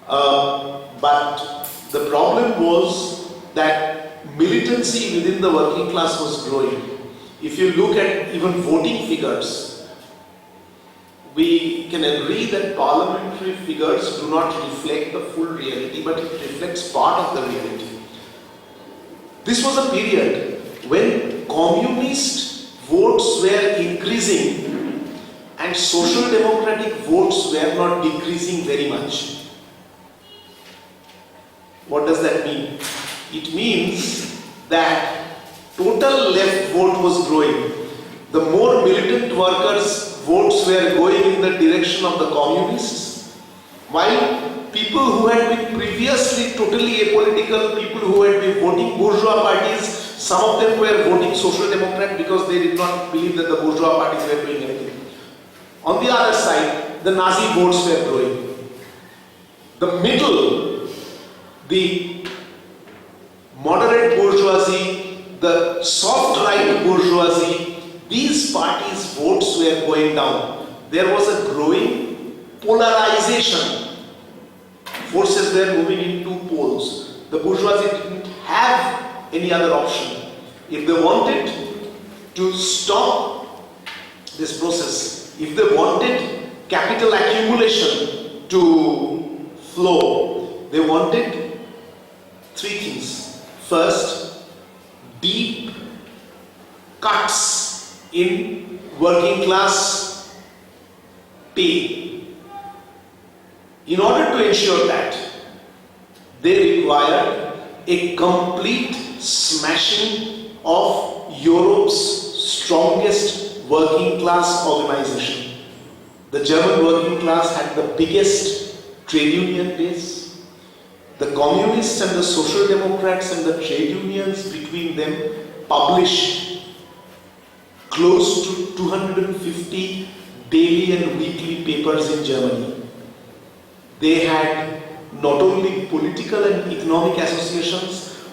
Speaker 3: But the problem was that militancy within the working class was growing. If you look at even voting figures, we can agree that parliamentary figures do not reflect the full reality, but it reflects part of the reality. This was a period when communist votes were increasing and social democratic votes were not decreasing very much. What does that mean? It means that total left vote was growing. The more militant workers' votes were going in the direction of the communists, while people who had been previously totally apolitical, people who had been voting bourgeois parties, some of them were voting social democrat because they did not believe that the bourgeois parties were doing anything. On the other side, the Nazi votes were growing. The middle, the moderate bourgeoisie, the soft right bourgeoisie, these parties' votes were going down. There was a growing polarization. Forces were moving in two poles. The bourgeoisie didn't have any other option. If they wanted to stop this process, if they wanted capital accumulation to flow, they wanted three things. First, deep cuts in working class pay. In order to ensure that, they required a complete smashing of Europe's strongest working class organization. The German working class had the biggest trade union base. The communists and the social democrats and the trade unions between them published close to 250 daily and weekly papers in Germany. They had not only political and economic associations,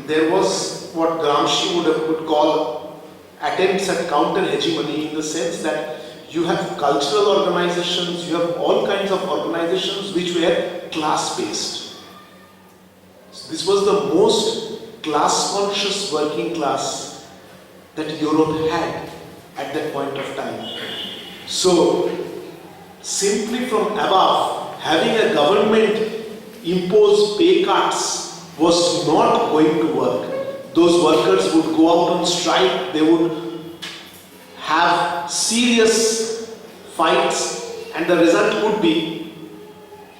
Speaker 3: there was what Gramsci would call attempts at counter-hegemony, in the sense that you have cultural organizations, you have all kinds of organizations which were class-based. So this was the most class-conscious working class that Europe had at that point of time. So, simply from above, having a government impose pay cuts was not going to work. Those workers would go out on strike, they would have serious fights, and the result would be,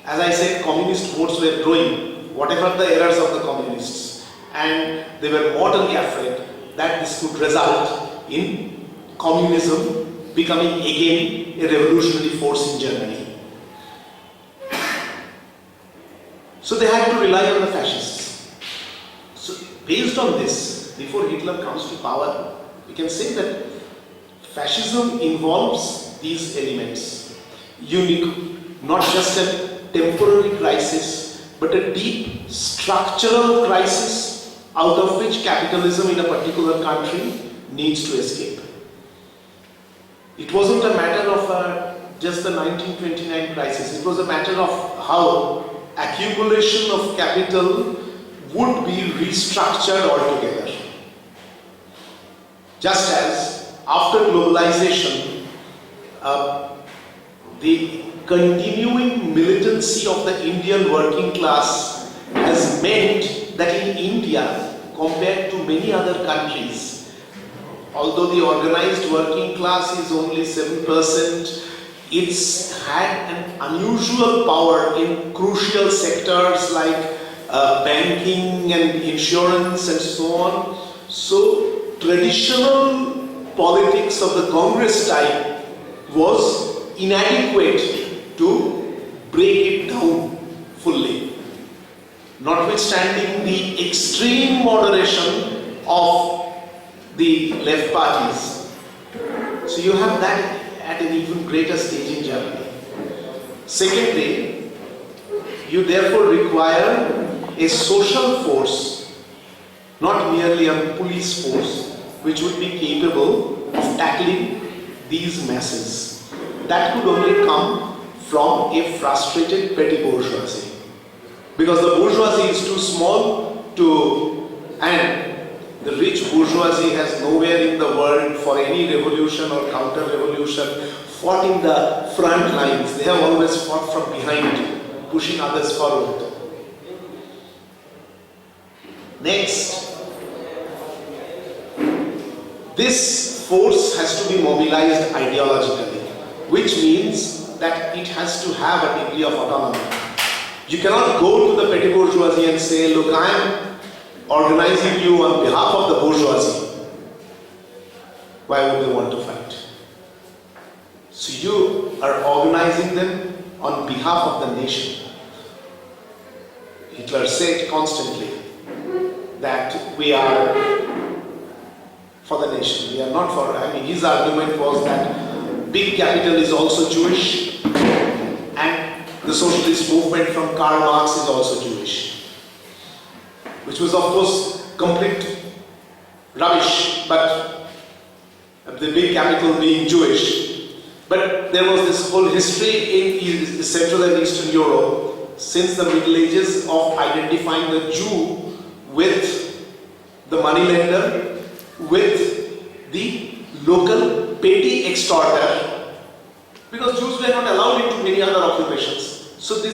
Speaker 3: as I said, communist votes were growing, whatever the errors of the communists, and they were mortally afraid that this could result in communism becoming again a revolutionary force in Germany. So they had to rely on the fascists. So based on this, before Hitler comes to power, we can say that fascism involves these elements. Unique, not just a temporary crisis, but a deep structural crisis out of which capitalism in a particular country needs to escape. It wasn't a matter of just the 1929 crisis. It was a matter of how accumulation of capital would be restructured altogether. Just as after globalization, the continuing militancy of the Indian working class has meant that in India, compared to many other countries, although the organized working class is only 7%, it's had an unusual power in crucial sectors like banking and insurance and so on. So traditional politics of the Congress type was inadequate to break it down fully, notwithstanding the extreme moderation of the left parties. So you have that at an even greater stage in Germany. Secondly, you therefore require a social force, not merely a police force, which would be capable of tackling these masses. That could only come from a frustrated petty bourgeoisie. Because the bourgeoisie is too small and the rich bourgeoisie has nowhere in the world for any revolution or counter-revolution fought in the front lines. They have always fought from behind, pushing others forward. Next, this force has to be mobilized ideologically, which means that it has to have a degree of autonomy. You cannot go to the petty bourgeoisie and say, look, I am organizing you on behalf of the bourgeoisie. Why would they want to fight? So you are organizing them on behalf of the nation. Hitler said constantly that we are for the nation. We are not for, his argument was that big capital is also Jewish and the socialist movement from Karl Marx is also Jewish. Which was of course complete rubbish, but the big capital being Jewish. But there was this whole history in Central and Eastern Europe since the Middle Ages of identifying the Jew with the moneylender, with the local petty extorter, because Jews were not allowed into many other occupations. So this